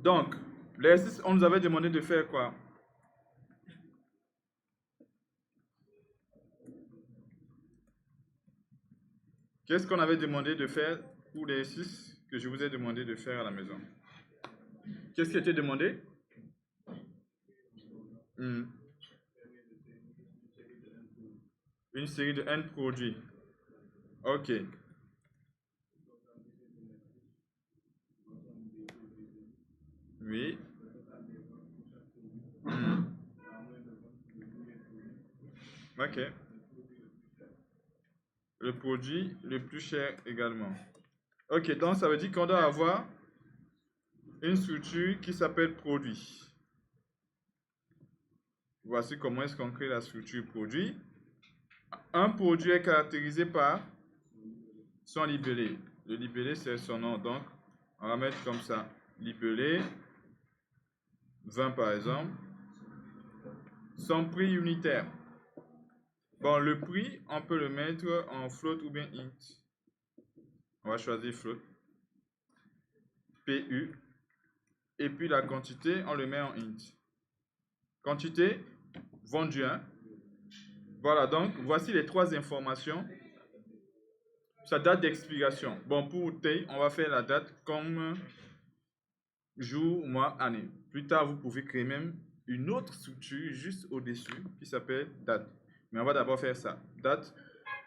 Donc, l'exercice, on nous avait demandé de faire quoi? Qu'est-ce qu'on avait demandé de faire pour l'exercice que je vous ai demandé de faire à la maison? Qu'est-ce qui était demandé? Hmm. Une série de N produits. Ok. Oui. Hmm. Ok. Le produit le plus cher également. Ok, donc ça veut dire qu'on doit avoir une structure qui s'appelle produit. Voici comment est-ce qu'on crée la structure produit. Un produit est caractérisé par son libellé. Le libellé, c'est son nom. Donc, on va mettre comme ça. Libellé, 20 par exemple. Son prix unitaire. Bon, le prix, on peut le mettre en float ou bien int. On va choisir float. PU. Et puis la quantité, on le met en int. Quantité, vendu 1. Voilà, donc voici les trois informations. Sa date d'expiration. Bon, pour T, on va faire la date comme jour, mois, année. Plus tard, vous pouvez créer même une autre structure juste au-dessus qui s'appelle date. Mais on va d'abord faire ça. Date,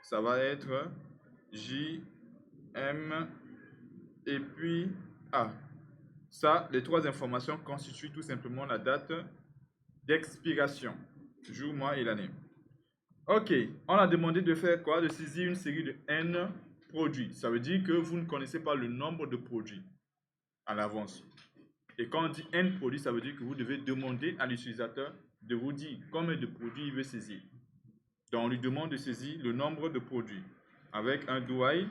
ça va être J, M et puis A. Ça, les trois informations constituent tout simplement la date d'expiration. Jour, mois et l'année. Ok, on a demandé de faire quoi? De saisir une série de N produits. Ça veut dire que vous ne connaissez pas le nombre de produits à l'avance. Et quand on dit N produits, ça veut dire que vous devez demander à l'utilisateur de vous dire combien de produits il veut saisir. Donc on lui demande de saisir le nombre de produits avec un do while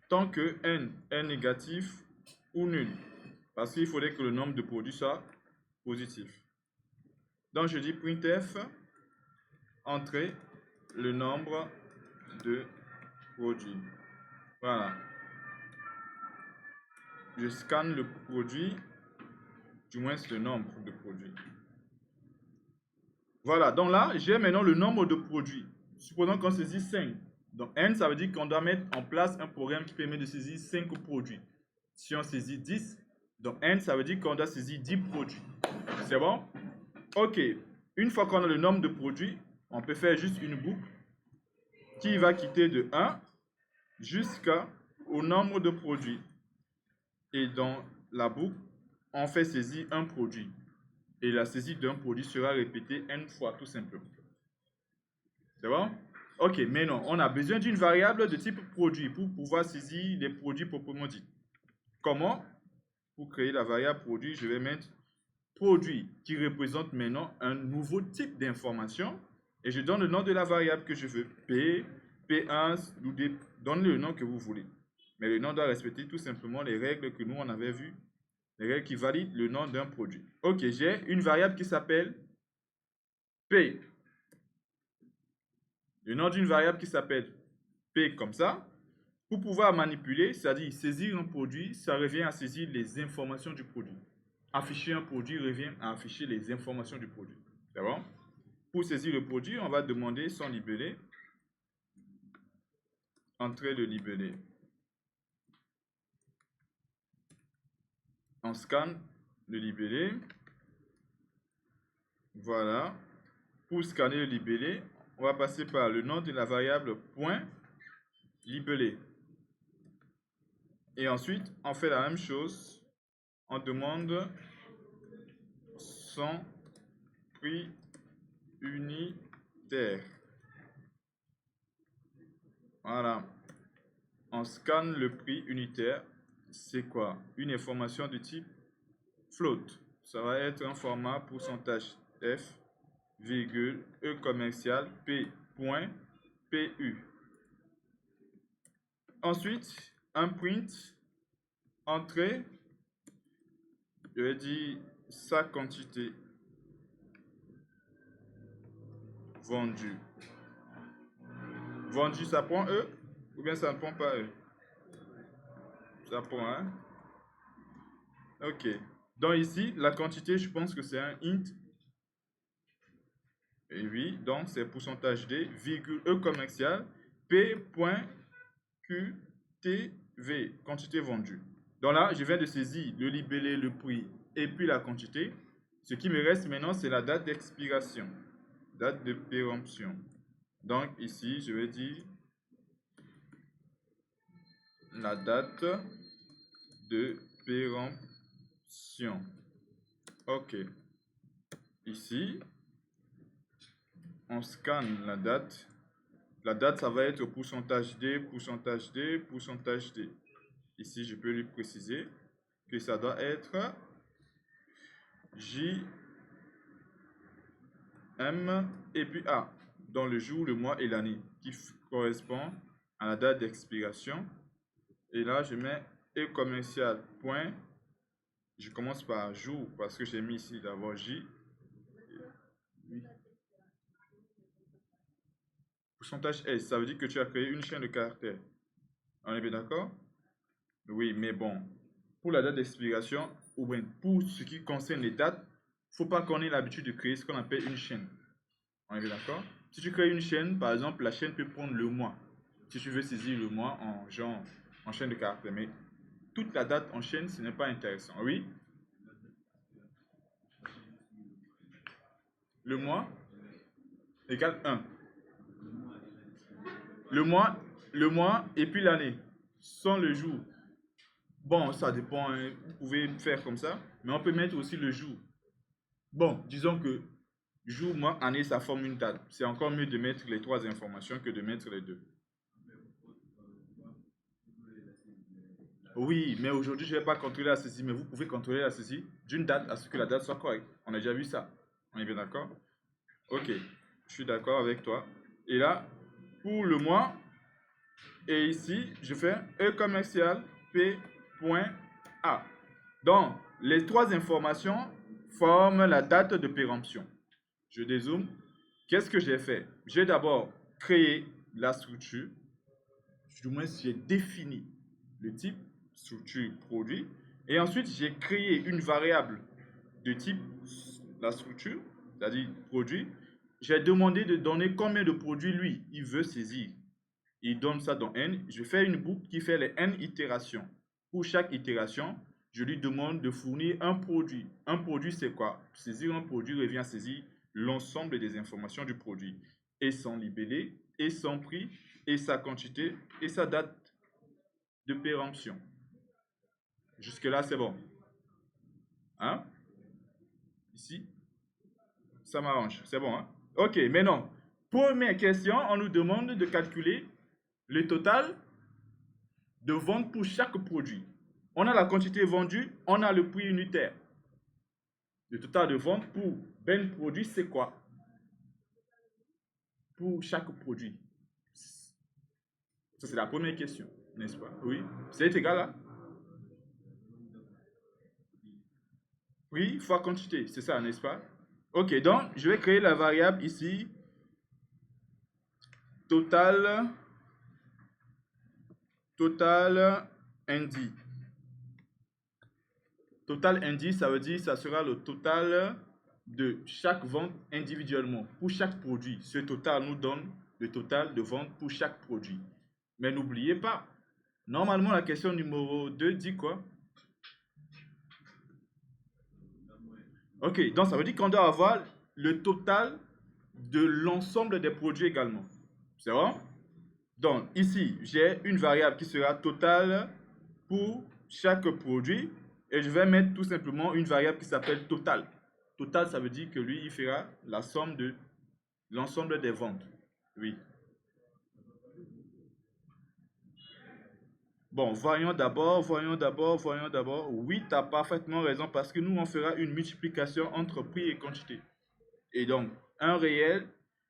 tant que N est négatif ou nul. Parce qu'il faudrait que le nombre de produits soit positif. Donc je dis printf, entrer le nombre de produits. Voilà. Je scanne le produit, du moins le nombre de produits. Voilà, donc là, j'ai maintenant le nombre de produits. Supposons qu'on saisit 5. Donc N, ça veut dire qu'on doit mettre en place un programme qui permet de saisir 5 produits. Si on saisit 10, donc N, ça veut dire qu'on doit saisir 10 produits. C'est bon? Ok. Une fois qu'on a le nombre de produits, on peut faire juste une boucle qui va quitter de 1 jusqu'au nombre de produits. Et dans la boucle, on fait saisir un produit. Et la saisie d'un produit sera répétée n fois, tout simplement. C'est bon? Ok, maintenant, on a besoin d'une variable de type produit pour pouvoir saisir les produits proprement dit. Comment? Pour créer la variable produit, je vais mettre produit qui représente maintenant un nouveau type d'information et je donne le nom de la variable que je veux. P, P1, donne le nom que vous voulez. Mais le nom doit respecter tout simplement les règles que nous on avait vues, les règles qui valident le nom d'un produit. Ok, j'ai une variable qui s'appelle P. Le nom d'une variable qui s'appelle P comme ça. Pour pouvoir manipuler, c'est-à-dire saisir un produit, ça revient à saisir les informations du produit. Afficher un produit revient à afficher les informations du produit. C'est bon? Pour saisir le produit, on va demander son libellé. Entrer le libellé. On scanne le libellé. Voilà. Pour scanner le libellé, on va passer par le nom de la variable point libellé. Et ensuite, on fait la même chose. On demande son prix unitaire. Voilà. On scanne le prix unitaire. C'est quoi? Une information de type float. Ça va être un format pourcentage F, virgule, E commercial, P, point, PU. Ensuite, un print, entrée, je vais dire sa quantité vendue. Vendu, ça prend E ou bien ça ne prend pas E? Ça prend, hein? Ok. Donc ici, la quantité, je pense que c'est un int. Et oui, donc c'est pourcentage D, virgule E commercial, P.QTV, quantité vendue. Donc là, je viens de saisir le libellé, le prix et puis la quantité. Ce qui me reste maintenant, c'est la date d'expiration, date de péremption. Donc ici, je vais dire la date de péremption. Ok. Ici, on scanne la date. La date, ça va être pourcentage D, pourcentage D, pourcentage D. Ici, je peux lui préciser que ça doit être J, M et puis A, dans le jour, le mois et l'année, qui correspond à la date d'expiration. Et là, je mets E commercial, point. Je commence par jour parce que j'ai mis ici d'abord J. Oui. Pourcentage S, ça veut dire que tu as créé une chaîne de caractères. On est bien d'accord? Oui, mais bon, pour la date d'expiration, ou bien pour ce qui concerne les dates, il ne faut pas qu'on ait l'habitude de créer ce qu'on appelle une chaîne. On est bien d'accord? Si tu crées une chaîne, par exemple, la chaîne peut prendre le mois. Si tu veux saisir le mois en genre, en chaîne de caractères. Mais toute la date en chaîne, ce n'est pas intéressant. Oui? Le mois égale 1. Le mois et puis l'année, sans le jour. Bon, ça dépend, hein. Vous pouvez faire comme ça, mais on peut mettre aussi le jour. Bon, disons que jour, mois, année, ça forme une date. C'est encore mieux de mettre les trois informations que de mettre les deux. Oui, mais aujourd'hui, je ne vais pas contrôler la saisie, mais vous pouvez contrôler la saisie d'une date à ce que la date soit correcte. On a déjà vu ça. On est bien d'accord? Ok, je suis d'accord avec toi. Et là, pour le mois, et ici, je fais E commercial P.A. Donc, les trois informations forment la date de péremption. Je dézoome. Qu'est-ce que j'ai fait? J'ai d'abord créé la structure. Du moins, j'ai défini le type structure produit. Et ensuite, j'ai créé une variable de type la structure, c'est-à-dire produit. J'ai demandé de donner combien de produits lui, il veut saisir. Il donne ça dans N. Je fais une boucle qui fait les N itérations. Pour chaque itération, je lui demande de fournir un produit. Un produit, c'est quoi? Saisir un produit revient à saisir l'ensemble des informations du produit. Et son libellé, et son prix, et sa quantité, et sa date de péremption. Jusque-là, c'est bon. Hein? Ici, ça m'arrange. C'est bon, hein? Ok, maintenant, première question, on nous demande de calculer le total de vente pour chaque produit. On a la quantité vendue, on a le prix unitaire. Le total de vente pour ben produit, c'est quoi? Pour chaque produit. Ça, c'est la première question, n'est-ce pas? Oui. C'est égal à prix fois quantité, c'est ça, n'est-ce pas? Ok, donc je vais créer la variable ici, total, total indi. Total indi, ça veut dire ça sera le total de chaque vente individuellement pour chaque produit. Ce total nous donne le total de vente pour chaque produit. Mais n'oubliez pas, normalement la question numéro 2 dit quoi? Ok, donc ça veut dire qu'on doit avoir le total de l'ensemble des produits également. C'est bon? Donc ici, j'ai une variable qui sera totale pour chaque produit et je vais mettre tout simplement une variable qui s'appelle total. Total, ça veut dire que lui, il fera la somme de l'ensemble des ventes. Oui. Bon, voyons d'abord. Oui, tu as parfaitement raison parce que nous, on fera une multiplication entre prix et quantité. Et donc, un réel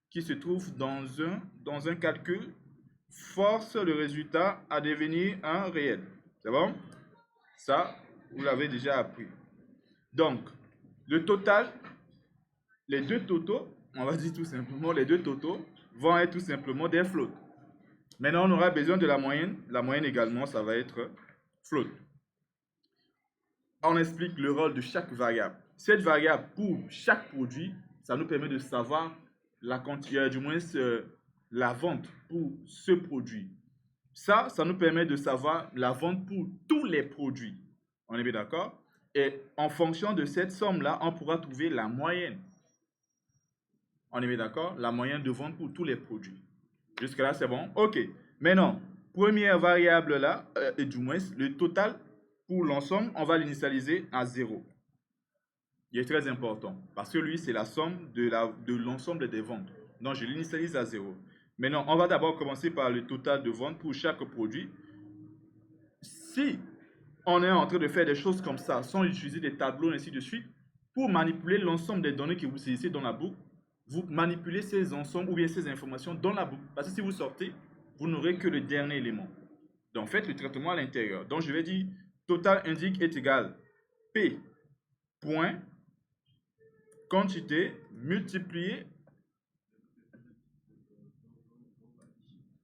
qui se trouve dans un calcul force le résultat à devenir un réel. C'est bon? Ça, vous l'avez déjà appris. Donc, le total, les deux totaux, on va dire tout simplement, les deux totaux vont être tout simplement des flottes. Maintenant, on aura besoin de la moyenne. La moyenne également, ça va être flotte. on explique le rôle de chaque variable. Cette variable, pour chaque produit, ça nous permet de savoir la quantité, du moins la vente pour ce produit. Ça nous permet de savoir la vente pour tous les produits. On est bien d'accord? Et en fonction de cette somme-là, on pourra trouver la moyenne. On est bien d'accord? La moyenne de vente pour tous les produits. Jusque-là, c'est bon? OK. Maintenant, première variable là, et du moins, le total pour l'ensemble, on va l'initialiser à 0. Il est très important parce que lui, c'est la somme de l'ensemble des ventes. Donc, je l'initialise à 0. Maintenant, on va d'abord commencer par le total de ventes pour chaque produit. Si on est en train de faire des choses comme ça, sans utiliser des tableaux, ainsi de suite, pour manipuler l'ensemble des données que vous saisissez dans la boucle, vous manipulez ces ensembles ou bien ces informations dans la boucle. Parce que si vous sortez, vous n'aurez que le dernier élément. Donc, faites le traitement à l'intérieur. Donc, je vais dire total indique est égal P point quantité multiplié.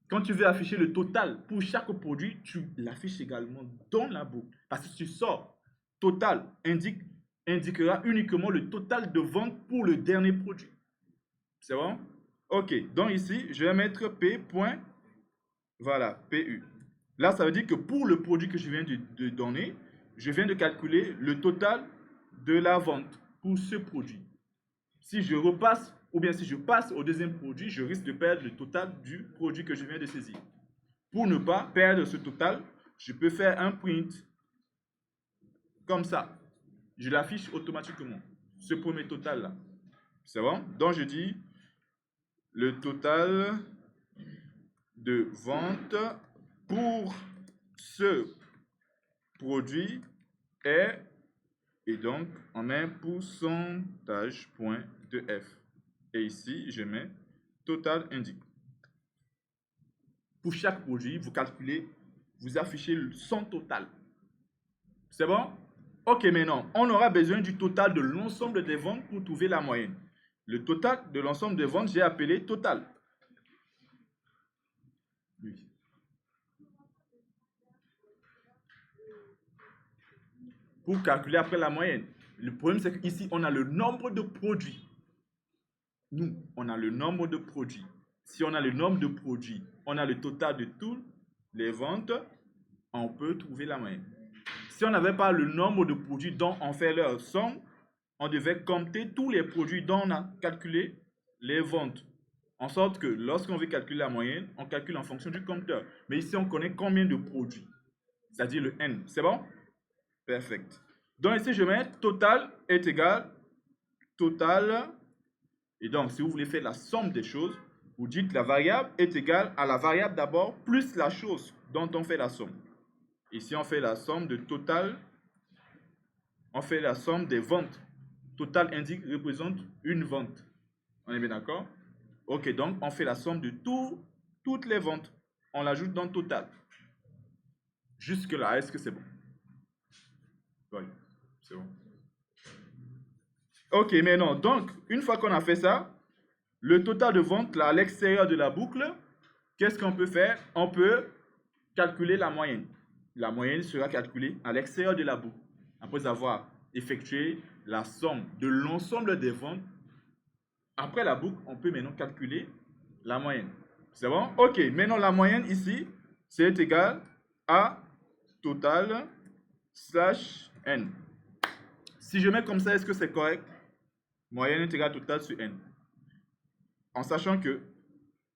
Quand tu veux afficher le total pour chaque produit, tu l'affiches également dans la boucle. Parce que si tu sors, total indiquera uniquement le total de vente pour le dernier produit. C'est bon? OK. Donc ici, je vais mettre P point, voilà, PU. Là, ça veut dire que pour le produit que je viens de donner, je viens de calculer le total de la vente pour ce produit. Si je repasse, ou bien si je passe au deuxième produit, je risque de perdre le total du produit que je viens de saisir. Pour ne pas perdre ce total, je peux faire un print comme ça. Je l'affiche automatiquement, ce premier total-là. C'est bon? Donc, je dis le total de vente pour ce produit est, et donc, on met pourcentage.2f. Et ici, je mets total indique. Pour chaque produit, vous calculez, vous affichez son total. C'est bon? OK, maintenant, on aura besoin du total de l'ensemble des ventes pour trouver la moyenne. Le total de l'ensemble des ventes, j'ai appelé total. Oui. Pour calculer après la moyenne. Le problème, c'est qu'ici, on a le nombre de produits. Nous, on a le nombre de produits. Si on a le nombre de produits, on a le total de toutes les ventes, on peut trouver la moyenne. Si on n'avait pas le nombre de produits dont on fait leur somme, on devait compter tous les produits dont on a calculé les ventes. En sorte que lorsqu'on veut calculer la moyenne, on calcule en fonction du compteur. Mais ici, on connaît combien de produits. C'est-à-dire le N. C'est bon? Perfect. Donc ici, je mets total est égal total. Et donc, si vous voulez faire la somme des choses, vous dites la variable est égale à la variable d'abord plus la chose dont on fait la somme. Ici, on fait la somme de total. On fait la somme des ventes. Total indique représente une vente. On est bien d'accord? OK, donc on fait la somme de toutes les ventes. On l'ajoute dans total. Jusque-là, est-ce que c'est bon? Oui, c'est bon. OK, maintenant, donc, une fois qu'on a fait ça, le total de vente là, à l'extérieur de la boucle, qu'est-ce qu'on peut faire? On peut calculer la moyenne. La moyenne sera calculée à l'extérieur de la boucle. Après avoir effectué la somme de l'ensemble des ventes, après la boucle, on peut maintenant calculer la moyenne. C'est bon? OK, maintenant la moyenne ici, c'est égal à total slash n. Si je mets comme ça, est-ce que c'est correct? Moyenne est égale à total sur n. En sachant que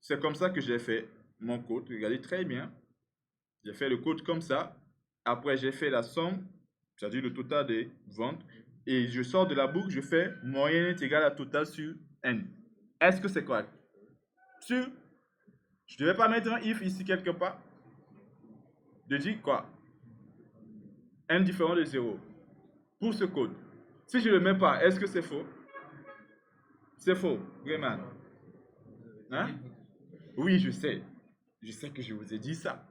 c'est comme ça que j'ai fait mon code. Regardez très bien. J'ai fait le code comme ça. Après, j'ai fait la somme, c'est-à-dire le total des ventes. Et je sors de la boucle, je fais moyenne est égale à total sur n. Est-ce que c'est correct? Sûr? Je ne devais pas mettre un if ici quelque part. De dire quoi? N différent de 0. Pour ce code. Si je ne le mets pas, est-ce que c'est faux? C'est faux, vraiment. Hein? Oui, je sais. Je sais que je vous ai dit ça.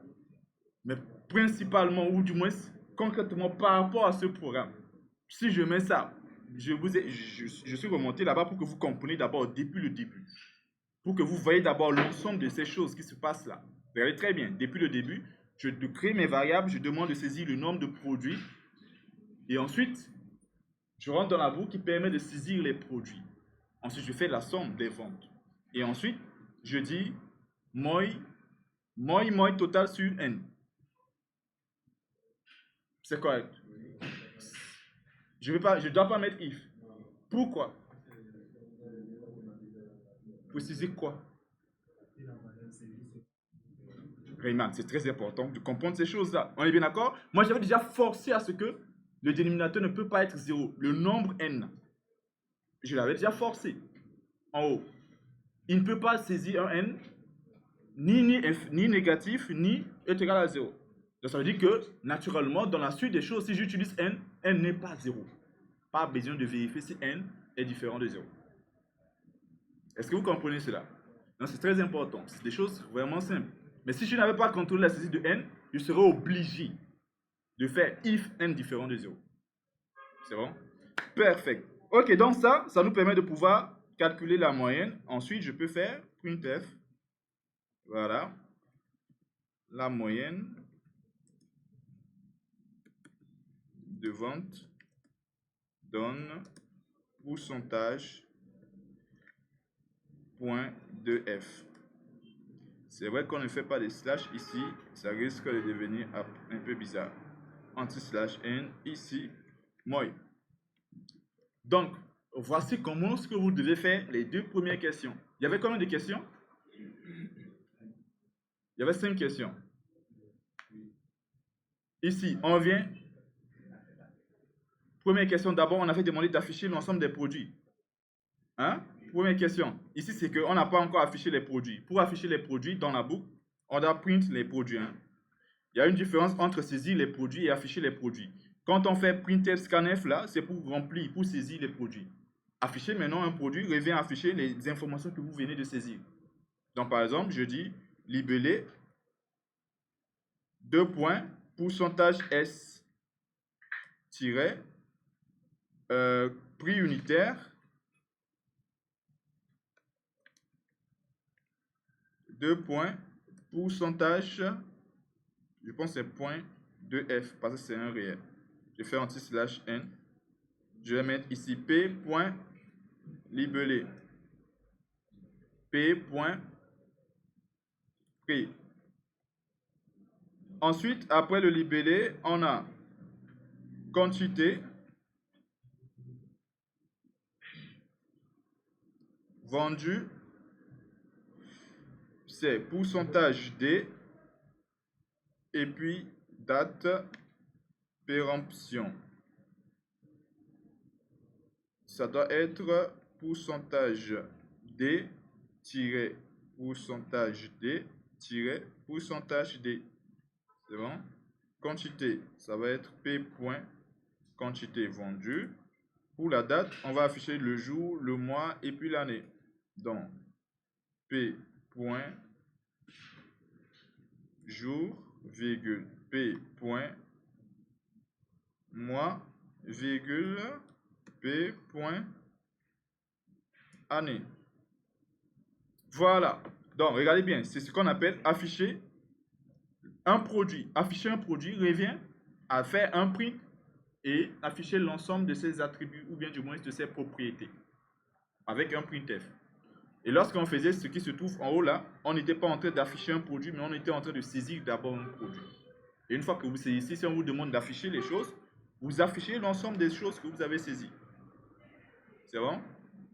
Mais principalement, ou du moins concrètement par rapport à ce programme, si je mets ça, je suis remonté là-bas pour que vous compreniez d'abord depuis le début. Pour que vous voyez d'abord l'ensemble de ces choses qui se passent là. Regardez très bien, depuis le début, je crée mes variables, je demande de saisir le nombre de produits. Et ensuite, je rentre dans la boucle qui permet de saisir les produits. Ensuite, je fais la somme des ventes. Et ensuite, je dis moi total sur n. C'est correct. Je ne dois pas mettre if. Pourquoi? Pour saisir quoi? Rayman, c'est très important de comprendre ces choses-là. On est bien d'accord? Moi, j'avais déjà forcé à ce que le dénominateur ne peut pas être 0. Le nombre n. Je l'avais déjà forcé. En haut. Il ne peut pas saisir un n ni négatif, ni est égal à 0. Donc ça veut dire que, naturellement, dans la suite des choses, si j'utilise n, n n'est pas 0. Pas besoin de vérifier si n est différent de 0. Est-ce que vous comprenez cela? Donc c'est très important. C'est des choses vraiment simples. Mais si je n'avais pas contrôlé la saisie de n, je serais obligé de faire if n différent de 0. C'est bon? Parfait. Ok, donc ça nous permet de pouvoir calculer la moyenne. Ensuite, je peux faire printf. Voilà. La moyenne de vente donne pourcentage point de f. C'est vrai qu'on ne fait pas de slash ici, ça risque de devenir un peu bizarre. Anti-slash n ici, moi. Donc, voici comment ce que vous devez faire les deux premières questions. Il y avait combien de questions? Il y avait 5 questions. Ici, on vient. Première question, d'abord, on avait demandé d'afficher l'ensemble des produits. Hein? Première question. Ici, c'est qu'on n'a pas encore affiché les produits. Pour afficher les produits dans la boucle, on doit print les produits. Hein? Il y a une différence entre saisir les produits et afficher les produits. Quand on fait printf scanf là, c'est pour remplir, pour saisir les produits. Afficher maintenant un produit revient à afficher les informations que vous venez de saisir. Donc par exemple, je dis libellé 2 points pourcentage S prix unitaire 2 points pourcentage, je pense que c'est point 2F parce que c'est un réel. Je fais anti-slash N. Je vais mettre ici P point libellé. P point prix. Ensuite, après le libellé, on a quantité vendu, c'est pourcentage D et puis date péremption. Ça doit être pourcentage D pourcentage D pourcentage D. C'est bon? Quantité, ça va être P point quantité vendue. Pour la date, on va afficher le jour, le mois et puis l'année. Donc, P point jour, virgule, P point mois, virgule, P point année. Voilà. Donc, regardez bien, c'est ce qu'on appelle afficher un produit. Afficher un produit revient à faire un print et afficher l'ensemble de ses attributs ou bien du moins de ses propriétés avec un printf. Et lorsqu'on faisait ce qui se trouve en haut là, on n'était pas en train d'afficher un produit, mais on était en train de saisir d'abord un produit. Et une fois que vous saisissez, si on vous demande d'afficher les choses, vous affichez l'ensemble des choses que vous avez saisies. C'est bon?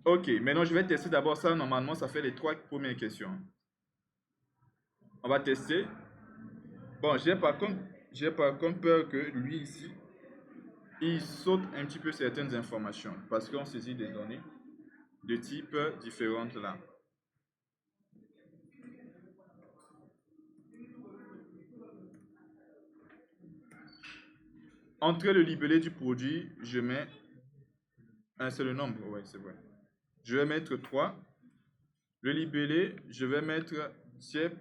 Ok, maintenant je vais tester d'abord ça. Normalement, ça fait les 3 premières questions. On va tester. Bon, j'ai par contre peur que lui ici, il saute un petit peu certaines informations parce qu'on saisit des données de type différentes là. Entre le libellé du produit, je mets un seul nombre, ouais, c'est vrai. Je vais mettre 3. Le libellé, je vais mettre tiep.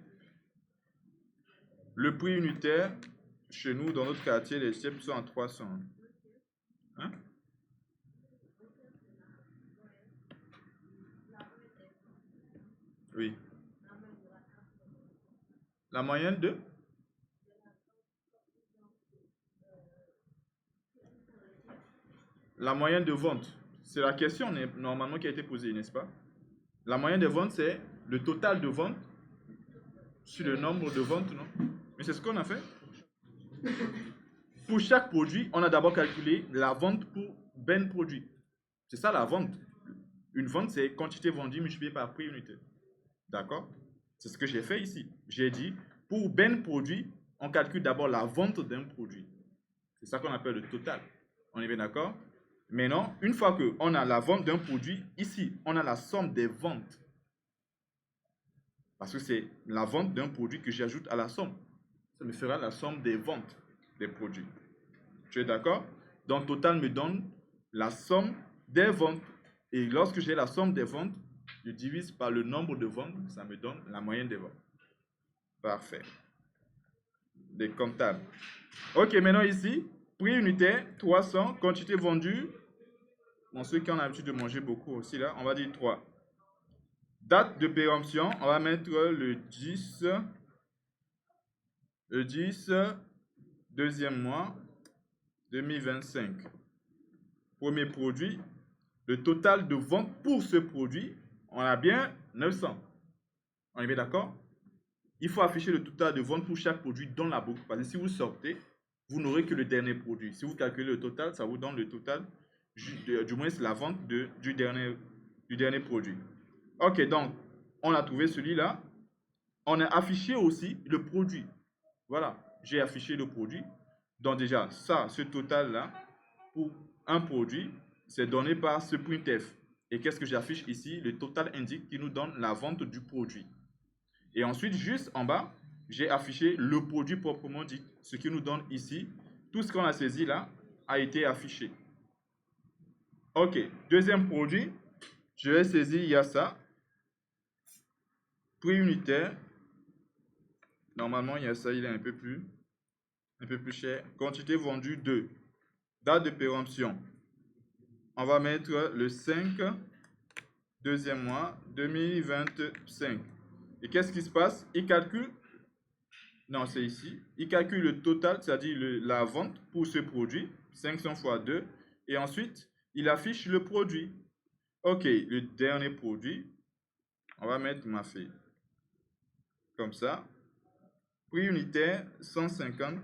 Le prix unitaire, chez nous, dans notre quartier, les tiep sont à 300. Hein? Oui. La moyenne de La moyenne de vente, c'est la question normalement qui a été posée, n'est-ce pas? La moyenne de vente, c'est le total de ventes sur le nombre de ventes, non? Mais c'est ce qu'on a fait. Pour chaque produit, on a d'abord calculé la vente pour ben produit. C'est ça la vente. Une vente, c'est quantité vendue multipliée par prix unité. D'accord? C'est ce que j'ai fait ici. J'ai dit, pour ben produit, on calcule d'abord la vente d'un produit. C'est ça qu'on appelle le total. On est bien d'accord? Maintenant, une fois qu'on a la vente d'un produit, ici, on a la somme des ventes. Parce que c'est la vente d'un produit que j'ajoute à la somme. Ça me fera la somme des ventes des produits. Tu es d'accord? Donc, total me donne la somme des ventes. Et lorsque j'ai la somme des ventes, je divise par le nombre de ventes, ça me donne la moyenne des ventes. Parfait. Des comptables. Ok, maintenant ici, prix unitaire, 300, quantité vendue. Bon, ceux qui ont l'habitude de manger beaucoup aussi, là, on va dire 3. Date de péremption, on va mettre le 10, deuxième mois, 2025. Premier produit, le total de vente pour ce produit, on a bien 900. On est bien d'accord? Il faut afficher le total de vente pour chaque produit dans la boucle. Parce que si vous sortez, vous n'aurez que le dernier produit. Si vous calculez le total, ça vous donne le total, du moins c'est la vente du dernier produit. Ok, donc, on a trouvé celui-là. On a affiché aussi le produit. Voilà, j'ai affiché le produit. Donc déjà, ça, ce total-là, pour un produit, c'est donné par ce printf. Et qu'est-ce que j'affiche ici? Le total indique qui nous donne la vente du produit. Et ensuite, juste en bas, j'ai affiché le produit proprement dit. Ce qui nous donne ici, tout ce qu'on a saisi là a été affiché. Ok, deuxième produit, je vais saisir, il y a ça. Prix unitaire. Normalement, il y a ça, il est un peu plus cher. Quantité vendue 2. Date de péremption. On va mettre le 5, deuxième mois, 2025. Et qu'est-ce qui se passe? Il calcule, non c'est ici, il calcule le total, c'est-à-dire la vente pour ce produit, 500 fois 2, et ensuite, il affiche le produit. Ok, le dernier produit, on va mettre ma fille. Comme ça. Prix unitaire, 150.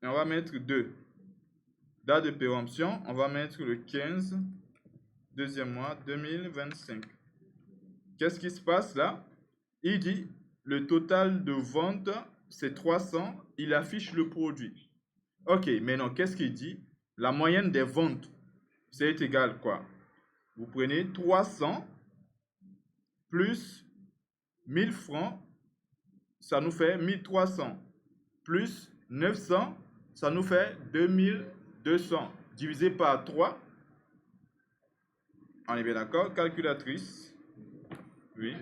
Et on va mettre 2. Date de péremption, on va mettre le 15, deuxième mois, 2025. Qu'est-ce qui se passe là? Il dit, le total de vente, c'est 300. Il affiche le produit. Ok, maintenant, qu'est-ce qu'il dit? La moyenne des ventes, c'est égal quoi? Vous prenez 300 plus 1000 francs, ça nous fait 1300. Plus 900, ça nous fait 2200. Divisé par 3. On est bien d'accord? Calculatrice. Oui.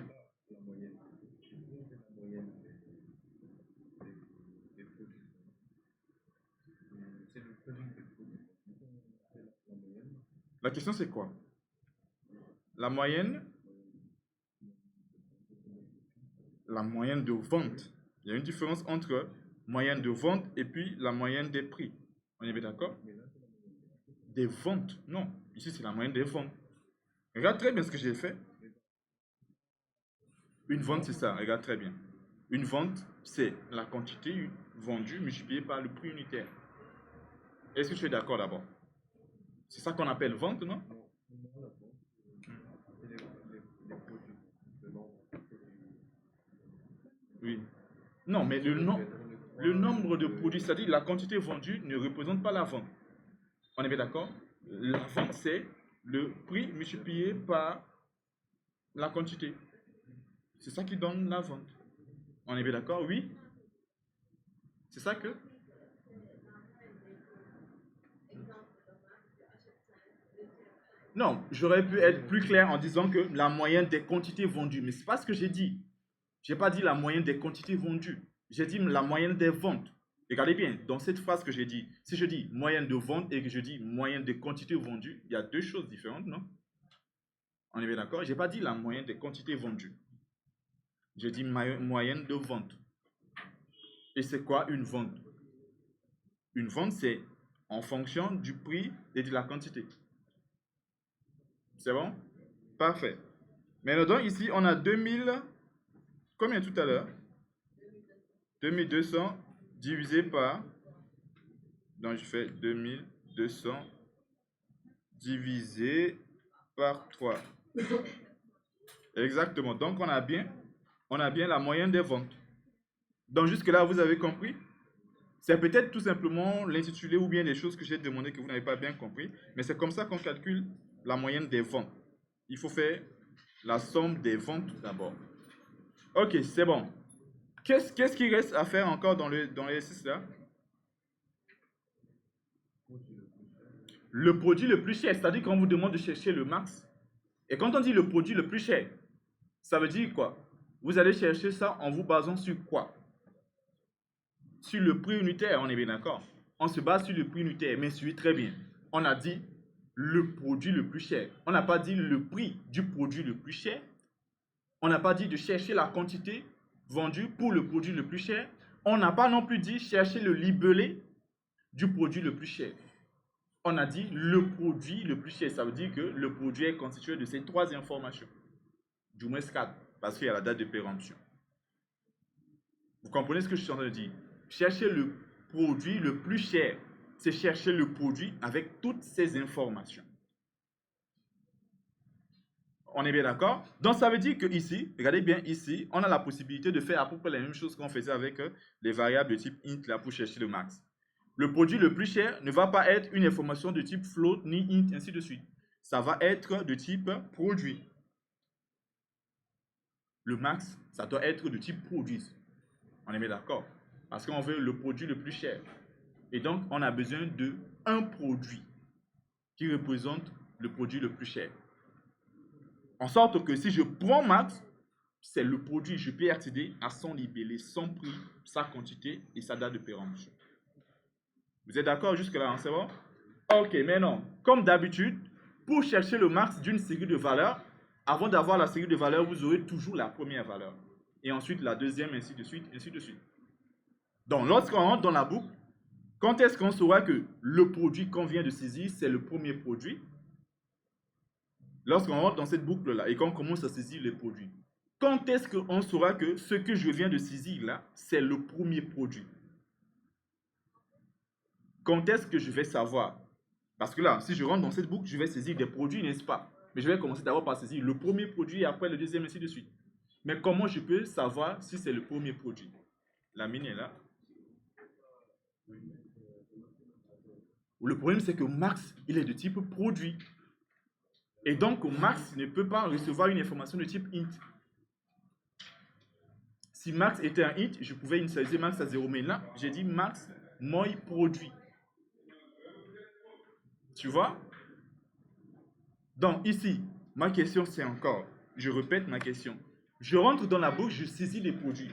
La question c'est quoi? La moyenne de vente. Il y a une différence entre moyenne de vente et puis la moyenne des prix. On est bien d'accord? Des ventes. Non, ici c'est la moyenne des ventes. Regarde très bien ce que j'ai fait. Une vente c'est ça, regarde très bien. Une vente c'est la quantité vendue multipliée par le prix unitaire. Est-ce que tu es d'accord d'abord? C'est ça qu'on appelle vente, non? Oui. Non, mais le nombre de produits, c'est-à-dire la quantité vendue ne représente pas la vente. On est bien d'accord? La vente, c'est le prix multiplié par la quantité. C'est ça qui donne la vente. On est bien d'accord? Oui? C'est ça que... Non, j'aurais pu être plus clair en disant que la moyenne des quantités vendues. Mais ce n'est pas ce que j'ai dit. Je n'ai pas dit la moyenne des quantités vendues. J'ai dit la moyenne des ventes. Regardez bien, dans cette phrase que j'ai dit, si je dis moyenne de vente et que je dis moyenne des quantités vendues, il y a deux choses différentes, non? On est bien d'accord? Je n'ai pas dit la moyenne des quantités vendues. J'ai dit moyenne de vente. Et c'est quoi une vente? Une vente, c'est en fonction du prix et de la quantité. C'est bon? Parfait. Maintenant, donc ici, on a 2000, combien tout à l'heure? 2200 divisé par, donc je fais 2200 divisé par 3. Exactement. Donc, on a bien la moyenne des ventes. Donc, jusque-là, vous avez compris? C'est peut-être tout simplement l'intitulé ou bien les choses que j'ai demandé que vous n'avez pas bien compris, mais c'est comme ça qu'on calcule la moyenne des ventes. Il faut faire la somme des ventes tout d'abord. Ok, c'est bon. Qu'est-ce qu'il reste à faire encore dans l'exercice là? Le produit le plus cher, c'est-à-dire qu'on vous demande de chercher le max. Et quand on dit le produit le plus cher, ça veut dire quoi? Vous allez chercher ça en vous basant sur quoi? Sur le prix unitaire, on est bien d'accord. On se base sur le prix unitaire, mais suivez très bien. On a dit le produit le plus cher. On n'a pas dit le prix du produit le plus cher. On n'a pas dit de chercher la quantité vendue pour le produit le plus cher. On n'a pas non plus dit chercher le libellé du produit le plus cher. On a dit le produit le plus cher. Ça veut dire que le produit est constitué de ces 3 informations. Du moins 4, parce qu'il y a la date de péremption. Vous comprenez ce que je suis en train de dire? Chercher le produit le plus cher, c'est chercher le produit avec toutes ces informations. On est bien d'accord? Donc, ça veut dire que ici, regardez bien ici, on a la possibilité de faire à peu près la même chose qu'on faisait avec les variables de type int là pour chercher le max. Le produit le plus cher ne va pas être une information de type float ni int, ainsi de suite. Ça va être de type produit. Le max, ça doit être de type produit. On est bien d'accord? Parce qu'on veut le produit le plus cher. Et donc, on a besoin de un produit qui représente le produit le plus cher. En sorte que si je prends max, c'est le produit, je peux accéder à son libellé, son prix, sa quantité et sa date de péremption. Vous êtes d'accord jusque-là, hein, c'est bon? Ok, maintenant, comme d'habitude, pour chercher le max d'une série de valeurs, avant d'avoir la série de valeurs, vous aurez toujours la première valeur. Et ensuite la deuxième, ainsi de suite, ainsi de suite. Donc, lorsqu'on rentre dans la boucle, quand est-ce qu'on saura que le produit qu'on vient de saisir, c'est le premier produit? Lorsqu'on rentre dans cette boucle-là et qu'on commence à saisir les produits. Quand est-ce qu'on saura que ce que je viens de saisir là, c'est le premier produit? Quand est-ce que je vais savoir? Parce que là, si je rentre dans cette boucle, je vais saisir des produits, n'est-ce pas? Mais je vais commencer d'abord par saisir le premier produit et après le deuxième, ainsi de suite. Mais comment je peux savoir si c'est le premier produit? La mine est là. Le problème, c'est que max, il est de type produit. Et donc, max ne peut pas recevoir une information de type int. Si max était un int, je pouvais initialiser max à 0. Mais là, j'ai dit max, moi, produit. Tu vois? Donc, ici, ma question, c'est encore, je répète ma question. Je rentre dans la boucle, je saisis les produits.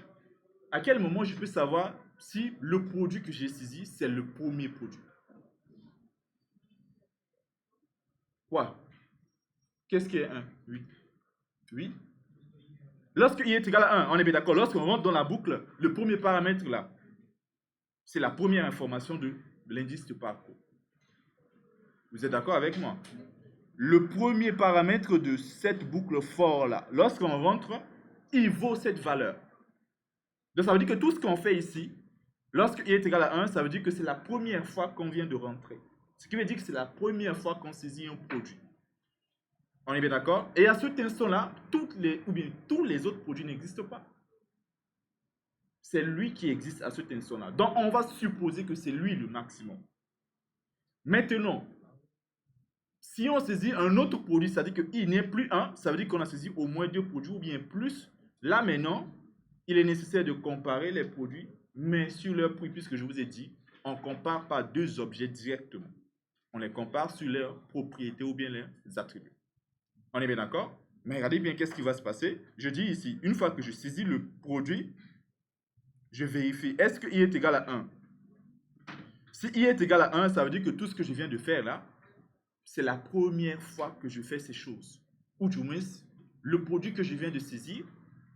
À quel moment je peux savoir si le produit que j'ai saisi, c'est le premier produit? Quoi? Qu'est-ce qui est 1? 8. 8. Lorsque i est égal à 1, on est bien d'accord. Lorsqu'on rentre dans la boucle, le premier paramètre là, c'est la première information de l'indice de parcours. Vous êtes d'accord avec moi? Le premier paramètre de cette boucle for là, lorsqu'on rentre, il vaut cette valeur. Donc ça veut dire que tout ce qu'on fait ici, lorsque i est égal à 1, ça veut dire que c'est la première fois qu'on vient de rentrer. Ce qui veut dire que c'est la première fois qu'on saisit un produit. On est bien d'accord? Et à cet instant-là, tous les autres produits n'existent pas. C'est lui qui existe à cet instant-là. Donc, on va supposer que c'est lui le maximum. Maintenant, si on saisit un autre produit, ça veut dire qu'il n'est plus un, ça veut dire qu'on a saisi au moins 2 produits ou bien plus. Là, maintenant, il est nécessaire de comparer les produits, mais sur leur prix, puisque je vous ai dit, on ne compare pas 2 objets directement. On les compare sur leurs propriétés ou bien leurs attributs. On est bien d'accord? Mais regardez bien qu'est-ce qui va se passer. Je dis ici, une fois que je saisis le produit, je vérifie, est-ce que i est égal à 1? Si i est égal à 1, ça veut dire que tout ce que je viens de faire là, c'est la première fois que je fais ces choses. Ou du moins, le produit que je viens de saisir,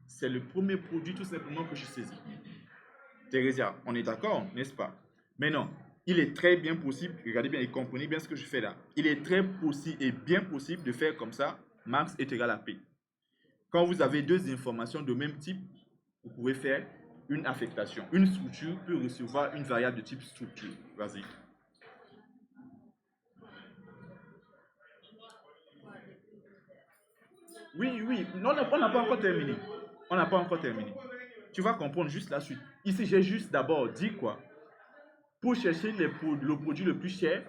c'est le premier produit tout simplement que je saisis. Thérésia, on est d'accord, n'est-ce pas? Mais non, il est très bien possible, regardez bien et comprenez bien ce que je fais là, il est très possible et bien possible de faire comme ça, max est égal à P. Quand vous avez deux informations de même type, vous pouvez faire une affectation. Une structure peut recevoir une variable de type structure. Vas-y. Oui, oui, non, on n'a pas encore terminé. On n'a pas encore terminé. Tu vas comprendre juste la suite. Ici, j'ai juste d'abord dit quoi? Pour chercher le produit le plus cher,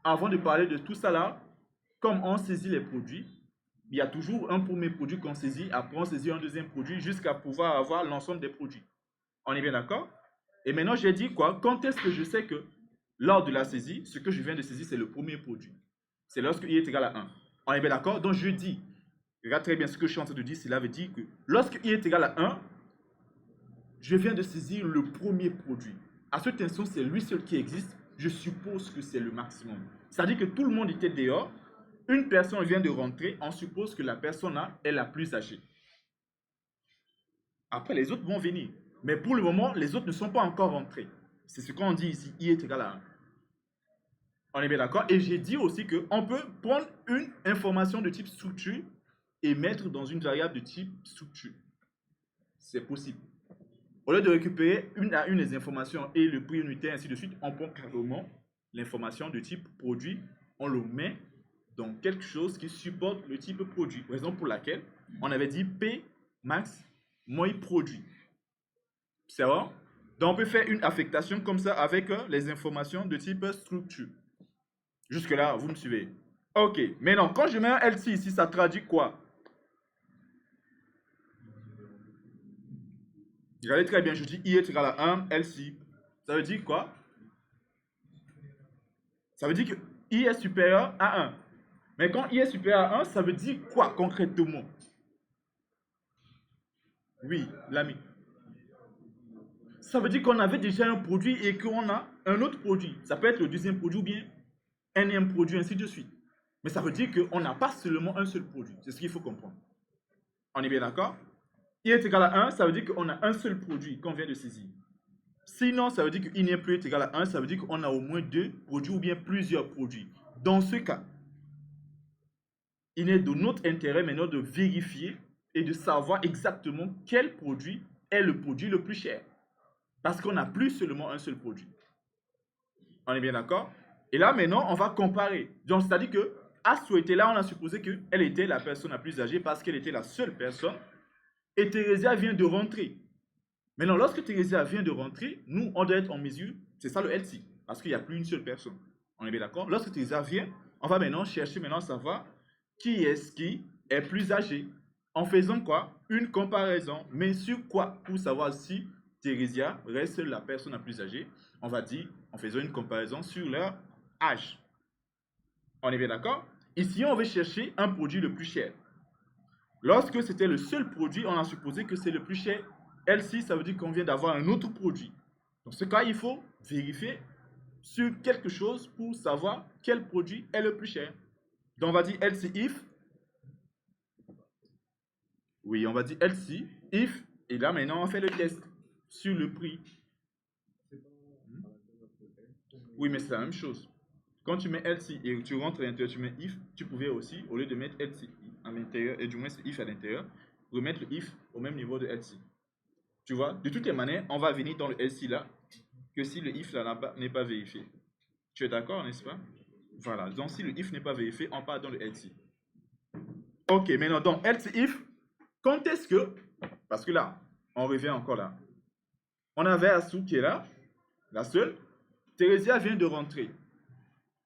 avant de parler de tout ça là, comme on saisit les produits, il y a toujours un premier produit qu'on saisit, après on saisit un deuxième produit jusqu'à pouvoir avoir l'ensemble des produits. On est bien d'accord? Et maintenant, j'ai dit quoi? Quand est-ce que je sais que lors de la saisie, ce que je viens de saisir, c'est le premier produit? C'est lorsque i est égal à 1. On est bien d'accord? Donc, je dis, regarde très bien ce que je suis en train de dire, cela veut dire que lorsque i est égal à 1, je viens de saisir le premier produit. À cet instant, c'est lui seul qui existe. Je suppose que c'est le maximum. C'est-à-dire que tout le monde était dehors. Une personne vient de rentrer. On suppose que la personne là est la plus âgée. Après, les autres vont venir. Mais pour le moment, les autres ne sont pas encore rentrés. C'est ce qu'on dit ici. I est égal à 1. On est bien d'accord? Et j'ai dit aussi qu'on peut prendre une information de type structure et mettre dans une variable de type structure. C'est possible. Au lieu de récupérer une à une les informations et le prix unitaire, ainsi de suite, on prend carrément l'information de type produit, on le met dans quelque chose qui supporte le type produit. Raison pour laquelle on avait dit P max moins produit. C'est vrai? Donc on peut faire une affectation comme ça avec les informations de type structure. Jusque-là, vous me suivez? Ok, maintenant, quand je mets un LC ici, ça traduit quoi? Regardez très bien, je dis I est égal à 1, LC. Ça veut dire quoi? Ça veut dire que I est supérieur à 1. Mais quand I est supérieur à 1, ça veut dire quoi concrètement? Oui, l'ami. Ça veut dire qu'on avait déjà un produit et qu'on a un autre produit. Ça peut être le deuxième produit ou bien un énième produit, ainsi de suite. Mais ça veut dire qu'on n'a pas seulement un seul produit. C'est ce qu'il faut comprendre. On est bien d'accord? I est égal à 1, ça veut dire qu'on a un seul produit qu'on vient de saisir. Sinon, ça veut dire que I n'est plus égal à 1, ça veut dire qu'on a au moins deux produits ou bien plusieurs produits. Dans ce cas, il est de notre intérêt maintenant de vérifier et de savoir exactement quel produit est le produit le plus cher. Parce qu'on n'a plus seulement un seul produit. On est bien d'accord? Et là, maintenant, on va comparer. Donc, c'est-à-dire que Astro était là, on a supposé qu'elle était la personne la plus âgée parce qu'elle était la seule personne. Et Thérésia vient de rentrer. Maintenant, lorsque Thérésia vient de rentrer, nous, on doit être en mesure, c'est ça le LC, parce qu'il n'y a plus une seule personne. On est bien d'accord? Lorsque Thérésia vient, on va maintenant chercher, maintenant savoir qui est plus âgé. En faisant quoi? Une comparaison. Mais sur quoi? Pour savoir si Thérésia reste la personne la plus âgée, on va dire, en faisant une comparaison sur leur âge. On est bien d'accord? Ici, on veut chercher un produit le plus cher. Lorsque c'était le seul produit, on a supposé que c'est le plus cher. LC, ça veut dire qu'on vient d'avoir un autre produit. Dans ce cas, il faut vérifier sur quelque chose pour savoir quel produit est le plus cher. Donc, on va dire LC if. Oui, on va dire LC if. Et là, maintenant, on fait le test sur le prix. Oui, mais c'est la même chose. Quand tu mets LC et tu rentres à l'intérieur, tu mets if, tu pouvais aussi, au lieu de mettre LC à l'intérieur, et du moins c'est if à l'intérieur, remettre le if au même niveau de LC. Tu vois, de toutes les manières, on va venir dans le LC là, que si le if là n'est pas vérifié. Tu es d'accord, n'est-ce pas? Voilà, donc si le if n'est pas vérifié, on part dans le LC. Ok, maintenant dans LC if, quand est-ce que, parce que là, on revient encore là, on avait Asu qui est là, la seule, Thérésia vient de rentrer.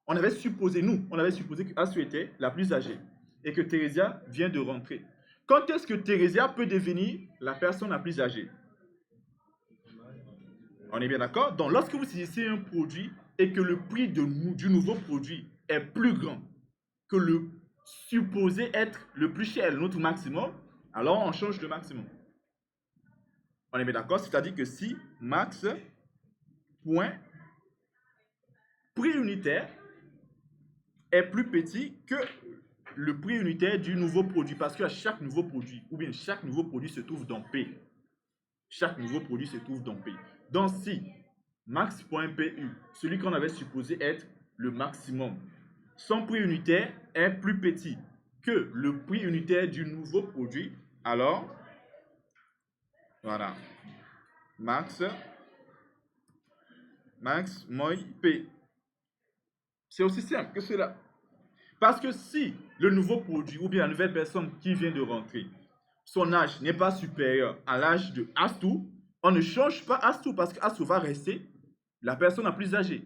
On avait supposé que Asu était la plus âgée et que Thérésia vient de rentrer. Quand est-ce que Thérésia peut devenir la personne la plus âgée? On est bien d'accord? Donc, lorsque vous saisissez un produit et que le prix du nouveau produit est plus grand que le supposé être le plus cher, notre maximum, alors on change de maximum. On est bien d'accord? C'est-à-dire que si max point prix unitaire est plus petit que le prix unitaire du nouveau produit, parce qu'à chaque nouveau produit, ou bien chaque nouveau produit se trouve dans P. Chaque nouveau produit se trouve dans P. Donc si max.PU, celui qu'on avait supposé être le maximum. Son prix unitaire est plus petit que le prix unitaire du nouveau produit. Alors, voilà, max moins P. C'est aussi simple que cela. Parce que si le nouveau produit ou bien la nouvelle personne qui vient de rentrer, son âge n'est pas supérieur à l'âge de Astou, on ne change pas Astou parce que Astou va rester la personne la plus âgée.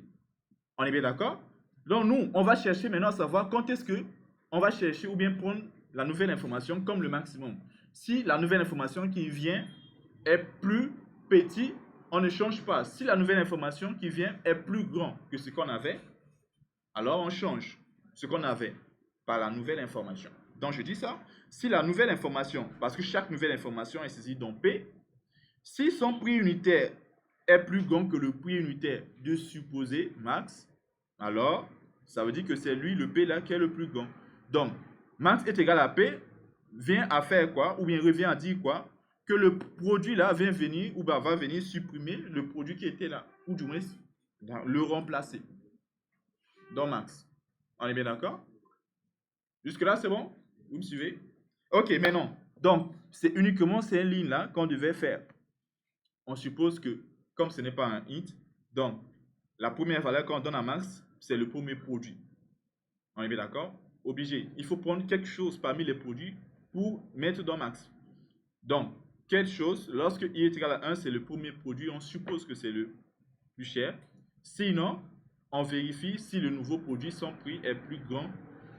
On est bien d'accord? Donc nous, on va chercher maintenant à savoir quand est-ce que on va chercher ou bien prendre la nouvelle information comme le maximum. Si la nouvelle information qui vient est plus petit, on ne change pas. Si la nouvelle information qui vient est plus grand que ce qu'on avait, alors on change ce qu'on avait par la nouvelle information. Donc je dis ça, si la nouvelle information, parce que chaque nouvelle information est saisie dans P, si son prix unitaire est plus grand que le prix unitaire de supposé max, alors ça veut dire que c'est lui, le P là, qui est le plus grand. Donc, max est égal à P, vient à faire quoi, ou bien revient à dire quoi, que le produit là vient venir, ou va venir supprimer le produit qui était là, ou du moins le remplacer dans max. On est bien d'accord? Jusque-là, c'est bon? Vous me suivez? Ok, maintenant, donc, c'est uniquement ces lignes-là qu'on devait faire. On suppose que, comme ce n'est pas un int, donc, la première valeur qu'on donne à max, c'est le premier produit. On est bien d'accord? Obligé. Il faut prendre quelque chose parmi les produits pour mettre dans max. Donc, quelque chose, lorsque i est égal à 1, c'est le premier produit, on suppose que c'est le plus cher. Sinon, on vérifie si le nouveau produit, son prix est plus grand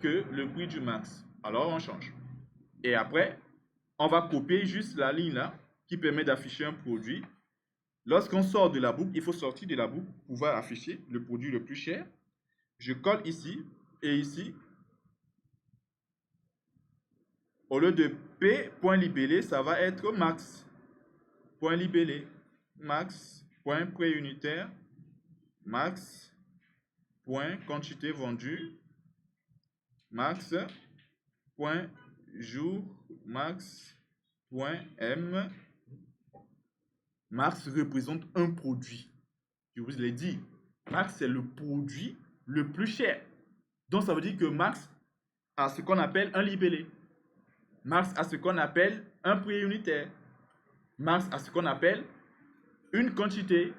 que le prix du max. Alors, on change. Et après, on va copier juste la ligne là qui permet d'afficher un produit. Lorsqu'on sort de la boucle, il faut sortir de la boucle pour pouvoir afficher le produit le plus cher. Je colle ici et ici. Au lieu de P, point libellé, ça va être max. Point libellé, max, point préunitaire, max, point quantité vendue, max, point jour, max, point M. Max représente un produit. Je vous l'ai dit, max c'est le produit le plus cher. Donc ça veut dire que max a ce qu'on appelle un libellé. Max a ce qu'on appelle un prix unitaire. Max a ce qu'on appelle une quantité.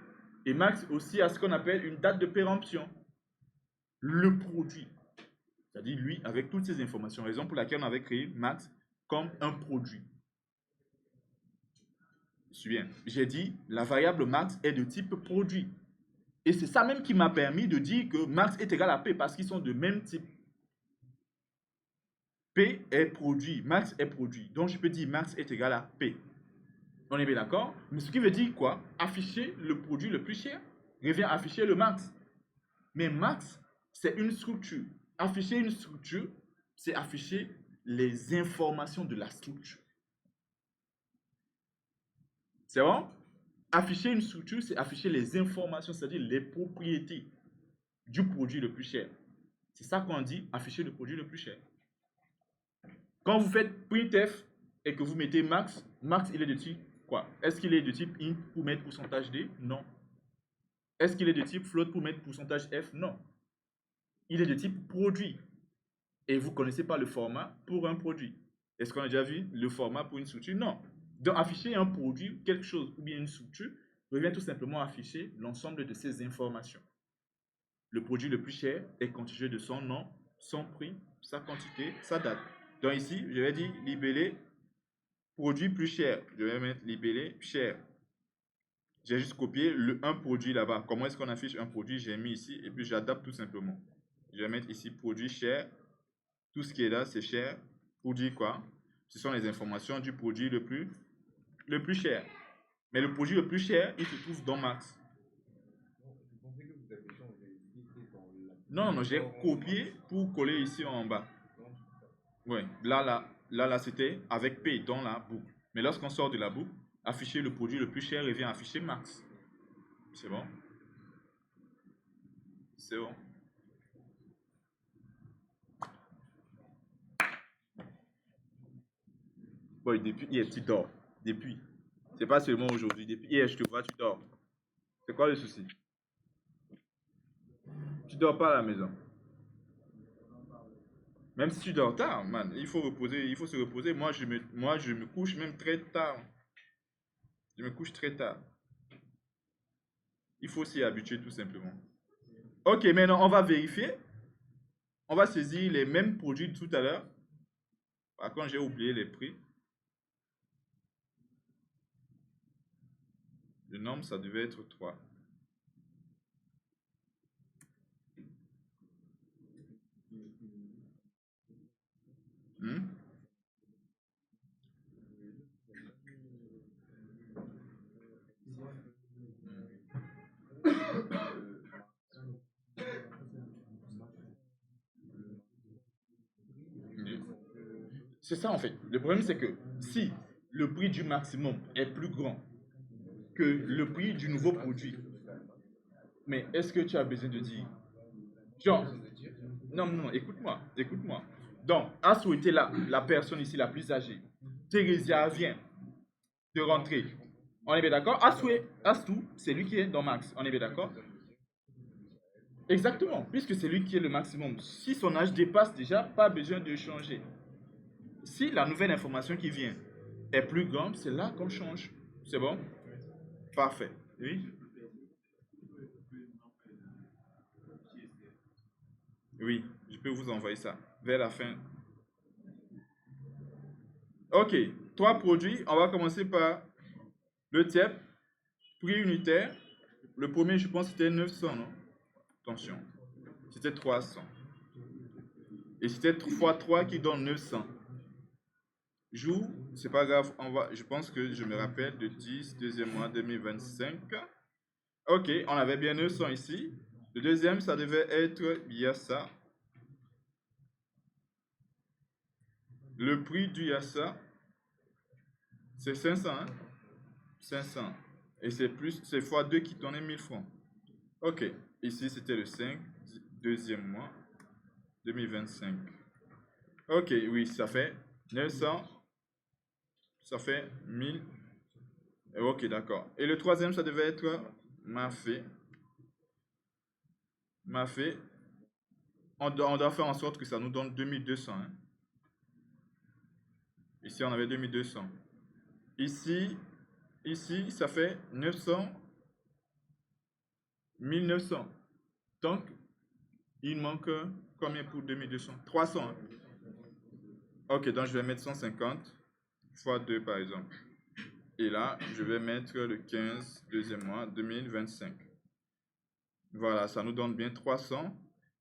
Et max aussi a ce qu'on appelle une date de péremption. Le produit. C'est-à-dire lui avec toutes ces informations. Raison pour laquelle on avait créé max comme un produit. Bien. J'ai dit la variable max est de type produit. Et c'est ça même qui m'a permis de dire que max est égal à P parce qu'ils sont de même type. P est produit, max est produit. Donc je peux dire max est égal à P. On est bien d'accord? Mais ce qui veut dire quoi? Afficher le produit le plus cher revient à afficher le max. Mais max, c'est une structure. Afficher une structure, c'est afficher les informations de la structure. C'est bon? Afficher une structure, c'est afficher les informations, c'est-à-dire les propriétés du produit le plus cher. C'est ça qu'on dit, afficher le produit le plus cher. Quand vous faites printf et que vous mettez max, max il est de type quoi? Est-ce qu'il est de type int pour mettre pourcentage %d? Non. Est-ce qu'il est de type float pour mettre pourcentage %f? Non. Il est de type produit. Et vous ne connaissez pas le format pour un produit. Est-ce qu'on a déjà vu le format pour une structure? Non. Donc afficher un produit, quelque chose ou bien une structure revient tout simplement à afficher l'ensemble de ces informations. Le produit le plus cher est constitué de son nom, son prix, sa quantité, sa date. Donc ici, je vais dire libellé produit plus cher. Je vais mettre libellé cher. J'ai juste copié un produit là-bas. Comment est-ce qu'on affiche un produit? J'ai mis ici et puis j'adapte tout simplement. Je vais mettre ici produit cher. Tout ce qui est là, c'est cher. Pour dire quoi? Ce sont les informations du produit le plus cher. Mais le produit le plus cher, il se trouve dans max. Non, non, j'ai copié pour coller ici en bas. Oui, là, c'était avec P dans la boucle. Mais lorsqu'on sort de la boucle, afficher le produit le plus cher revient à afficher max. C'est bon? C'est bon. Bon, depuis hier, tu dors. Depuis. C'est pas seulement aujourd'hui. Depuis hier, je te vois, tu dors. C'est quoi le souci? dors pas à la maison. Même si tu dors tard, man, il faut reposer, il faut se reposer. Moi, je me couche même très tard. Je me couche très tard. Il faut s'y habituer tout simplement. Ok, maintenant on va vérifier. On va saisir les mêmes produits de tout à l'heure. Par contre, j'ai oublié les prix. Le nombre, ça devait être 3. Hmm? C'est ça en fait. Le problème, c'est que si le prix du maximum est plus grand que le prix du nouveau produit, mais est-ce que tu as besoin de dire, genre, non, non, non, écoute-moi, écoute-moi. Donc, à souhaiter la personne ici la plus âgée, Thérésia vient de rentrer. On est bien d'accord? Astou, c'est lui qui est dans Max. On est bien d'accord? Exactement, puisque c'est lui qui est le maximum. Si son âge dépasse déjà, pas besoin de changer. Si la nouvelle information qui vient est plus grande, c'est là qu'on change. C'est bon? Parfait. Oui? Oui, je peux vous envoyer ça vers la fin. Ok, trois produits. On va commencer par le TIEP, prix unitaire. Le premier, je pense, c'était 900, non? Attention, c'était 300. Et c'était fois 3 qui donne 900. Jour, c'est pas grave, je pense que je me rappelle de 10, deuxième mois 2025. Ok, on avait bien 900 ici. Le deuxième, ça devait être Yassa. Le prix du Yassa, c'est 500, hein? 500. Et c'est fois 2 qui donnait 1000 francs. Ok, ici c'était le 5, deuxième mois 2025. Ok, oui, ça fait 900, ça fait 1000. Ok, d'accord. Et le troisième, ça devait être Mafé. Mafé, on doit faire en sorte que ça nous donne 2200, hein. Ici, on avait 2200. Ici, ça fait 900, 1900. Donc, il manque combien pour 2200? 300, hein. Ok, donc je vais mettre 150 fois 2 par exemple. Et là, je vais mettre le 15, deuxième mois, 2025. Voilà, ça nous donne bien 300.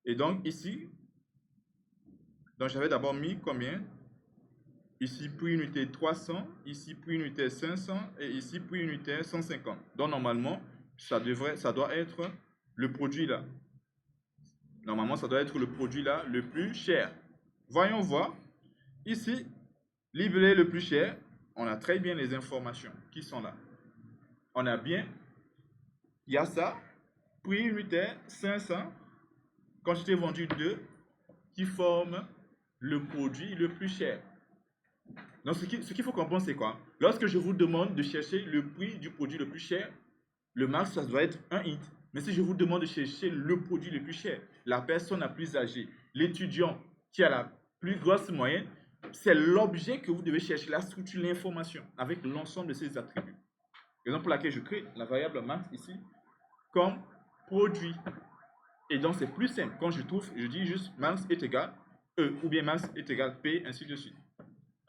Et donc ici, donc j'avais d'abord mis combien? Ici, prix unitaire 300, ici, prix unitaire 500 et ici, prix unitaire 150. Donc normalement, ça doit être le produit là. Normalement, ça doit être le produit là le plus cher. Voyons voir. Ici, livret le plus cher, on a très bien les informations qui sont là. On a bien, il y a ça, prix unitaire 500, quantité vendue 2, qui forment le produit le plus cher. Donc, ce qu'il faut comprendre, c'est quoi? Lorsque je vous demande de chercher le prix du produit le plus cher, le max, ça doit être un hit. Mais si je vous demande de chercher le produit le plus cher, la personne la plus âgée, l'étudiant qui a la plus grosse moyenne, c'est l'objet que vous devez chercher, la structure, l'information, avec l'ensemble de ses attributs. Raison pour laquelle je crée la variable max ici comme produit. Et donc, c'est plus simple. Quand je trouve, je dis juste max est égal E ou bien max est égal P, ainsi de suite.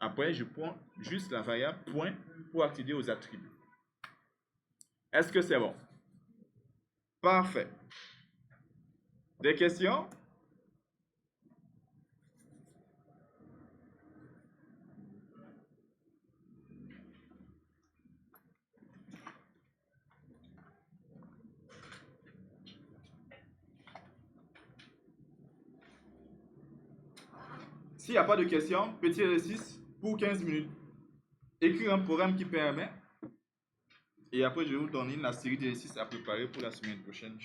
Après, je prends juste la variable point pour accéder aux attributs. Est-ce que c'est bon? Parfait. Des questions? S'il n'y a pas de questions, petit exercice pour 15 minutes. Écrire un programme qui permet. Et après, je vais vous donner la série d'exercices à préparer pour la semaine prochaine.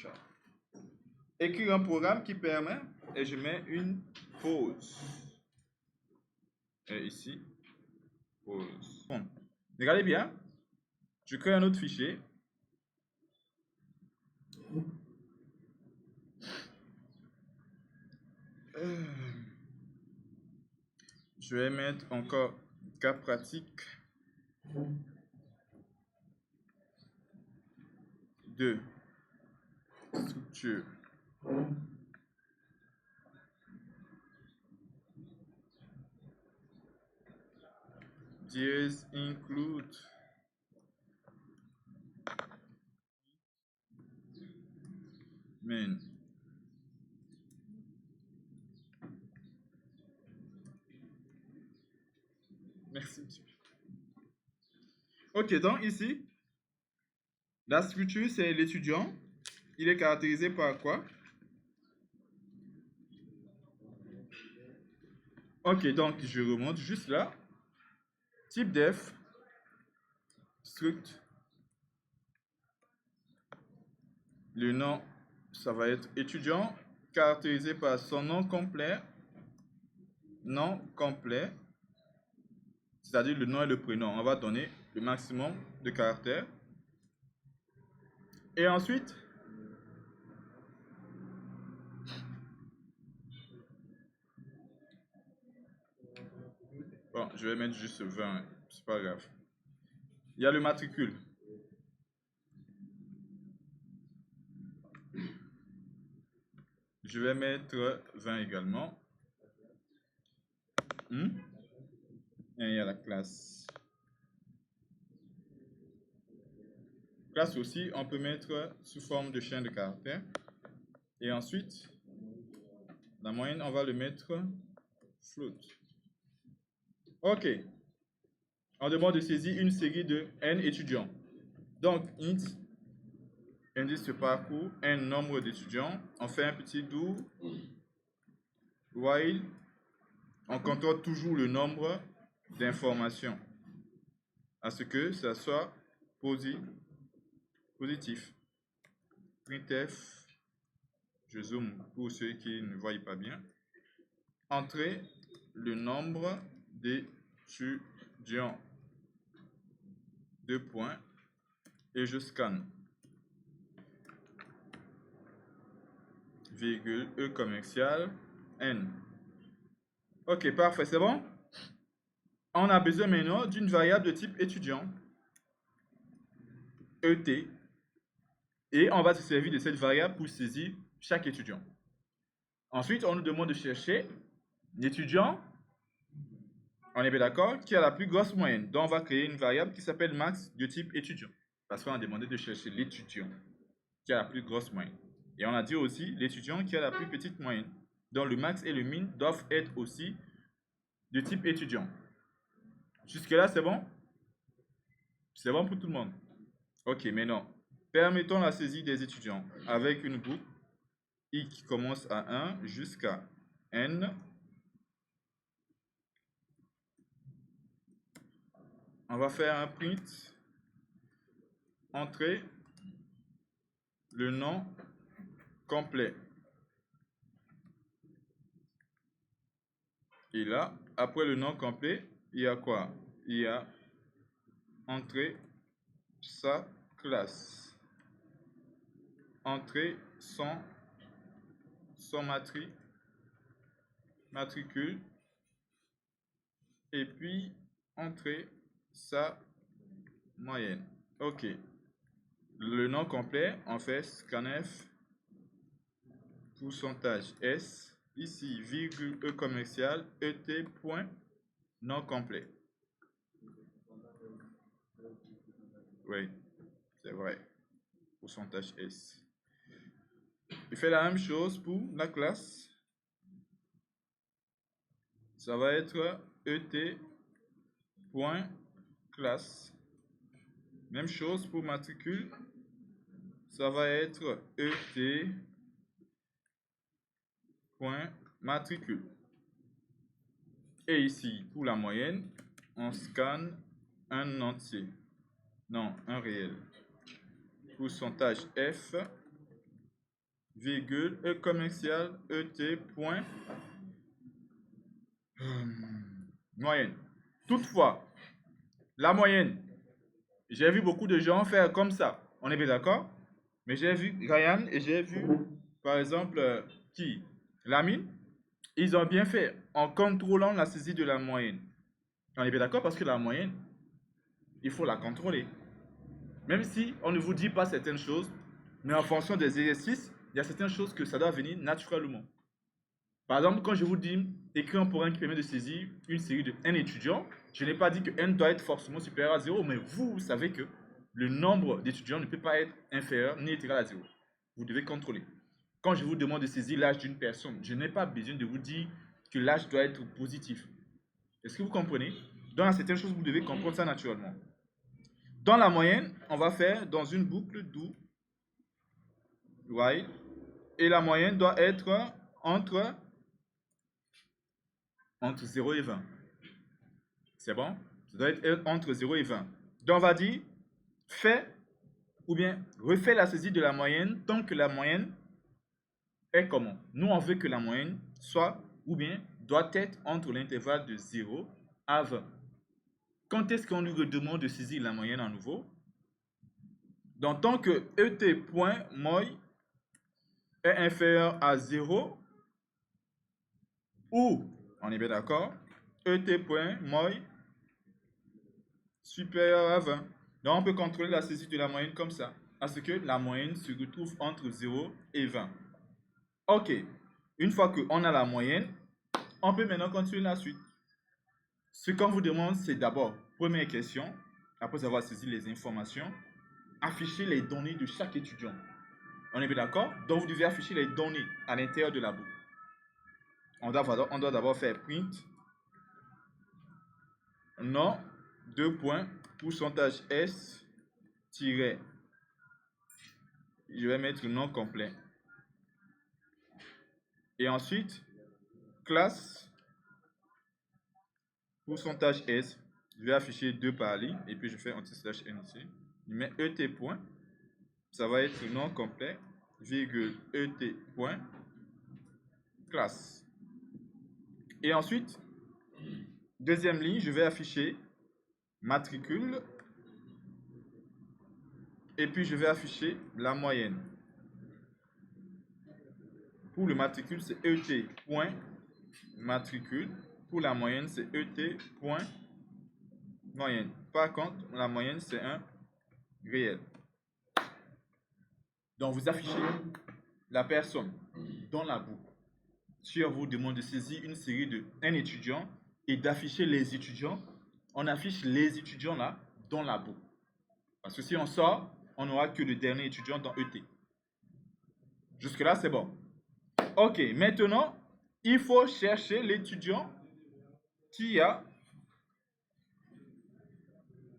Écrire un programme qui permet. Et je mets une pause. Et ici, pause. Bon. Regardez bien. Je crée un autre fichier. Je vais mettre encore cas pratique 2. Structure. Dièse include main. Merci. Ok, donc ici, la structure, c'est l'étudiant. Il est caractérisé par quoi? Ok, donc je remonte juste là. Type def, struct. Le nom, ça va être étudiant, caractérisé par son nom complet, c'est-à-dire le nom et le prénom. On va donner le maximum de caractères. Et ensuite, bon, je vais mettre juste 20, c'est pas grave. Il y a le matricule. Je vais mettre 20 également. Et il y a la classe. Classe aussi, on peut mettre sous forme de chaîne de caractères. Et ensuite, la moyenne, on va le mettre float. Ok. On demande de saisir une série de n étudiants. Donc, int, indice de parcours, n nombre d'étudiants. On fait un petit do, while, on contrôle toujours le nombre d'informations à ce que ça soit positif. Printf, je zoome pour ceux qui ne voient pas bien. Entrer le nombre d'étudiants. 2 points. Et je scanne. Virgule, E commercial, N. Ok, parfait, c'est bon? On a besoin maintenant d'une variable de type étudiant. ET. Et on va se servir de cette variable pour saisir chaque étudiant. Ensuite, on nous demande de chercher l'étudiant, on est bien d'accord, qui a la plus grosse moyenne. Donc, on va créer une variable qui s'appelle max de type étudiant. Parce qu'on a demandé de chercher l'étudiant qui a la plus grosse moyenne. Et on a dit aussi l'étudiant qui a la plus petite moyenne. Donc, le max et le min doivent être aussi de type étudiant. Jusque-là, c'est bon? C'est bon pour tout le monde? Ok, maintenant, permettons la saisie des étudiants avec une boucle i qui commence à 1 jusqu'à n. On va faire un print, entrer le nom complet. Et là, après le nom complet, il y a quoi? Il y a entrer sa classe, entrer son matricule, et puis entrer sa moyenne. Ok. Le nom complet, on fait scanf pourcentage S, ici virgule E commercial, ET point nom complet. Oui, c'est vrai. Pourcentage S. Il fait la même chose pour la classe. Ça va être ET point classe. Même chose pour matricule. Ça va être ET point matricule. Et ici, pour la moyenne, on scanne un entier. Non, un réel. Pourcentage F, virgule, E commercial, ET, point, moyenne. Toutefois, la moyenne, j'ai vu beaucoup de gens faire comme ça. On est bien d'accord? Mais j'ai vu Ryan et j'ai vu, par exemple, qui? Lamine. Ils ont bien fait en contrôlant la saisie de la moyenne. On est bien d'accord parce que la moyenne, il faut la contrôler. Même si on ne vous dit pas certaines choses, mais en fonction des exercices, il y a certaines choses que ça doit venir naturellement. Par exemple, quand je vous dis écrire un programme qui permet de saisir une série de n étudiants, je n'ai pas dit que n doit être forcément supérieur à 0, mais vous savez que le nombre d'étudiants ne peut pas être inférieur ni égal à 0. Vous devez contrôler. Quand je vous demande de saisir l'âge d'une personne, je n'ai pas besoin de vous dire que l'âge doit être positif. Est-ce que vous comprenez? Dans certaines choses, vous devez comprendre ça naturellement. Dans la moyenne, on va faire dans une boucle do while et la moyenne doit être entre 0 et 20. C'est bon? Ça doit être entre 0 et 20. Donc on va dire fait ou bien refait la saisie de la moyenne tant que la moyenne est comment? Nous on veut que la moyenne soit ou bien doit être entre l'intervalle de 0 à 20. Quand est-ce qu'on nous demande de saisir la moyenne à nouveau? Donc tant que et.moy est inférieur à 0 ou, on est bien d'accord, et.moy supérieur à 20. Donc on peut contrôler la saisie de la moyenne comme ça, à ce que la moyenne se retrouve entre 0 et 20. Ok, une fois qu'on a la moyenne, on peut maintenant continuer la suite. Ce qu'on vous demande, c'est d'abord, première question, après avoir saisi les informations, afficher les données de chaque étudiant. On est bien d'accord? Donc vous devez afficher les données à l'intérieur de la boucle. On doit d'abord faire print nom, pourcentage S, je vais mettre le nom complet. Et ensuite, classe, pourcentage S, je vais afficher 2 par ligne, et puis je fais anti-slash N ici. Je mets ET point, ça va être nom complet, virgule ET point, classe. Et ensuite, deuxième ligne, je vais afficher matricule, et puis je vais afficher la moyenne. Pour le matricule, c'est ET point matricule. Pour la moyenne, c'est ET point moyenne. Par contre, la moyenne, c'est un réel. Donc, vous affichez la personne dans la boucle. Si on vous demande de saisir une série de n étudiants et d'afficher les étudiants, on affiche les étudiants là dans la boucle. Parce que si on sort, on n'aura que le dernier étudiant dans ET. Jusque-là, c'est bon. Ok, maintenant, il faut chercher l'étudiant qui a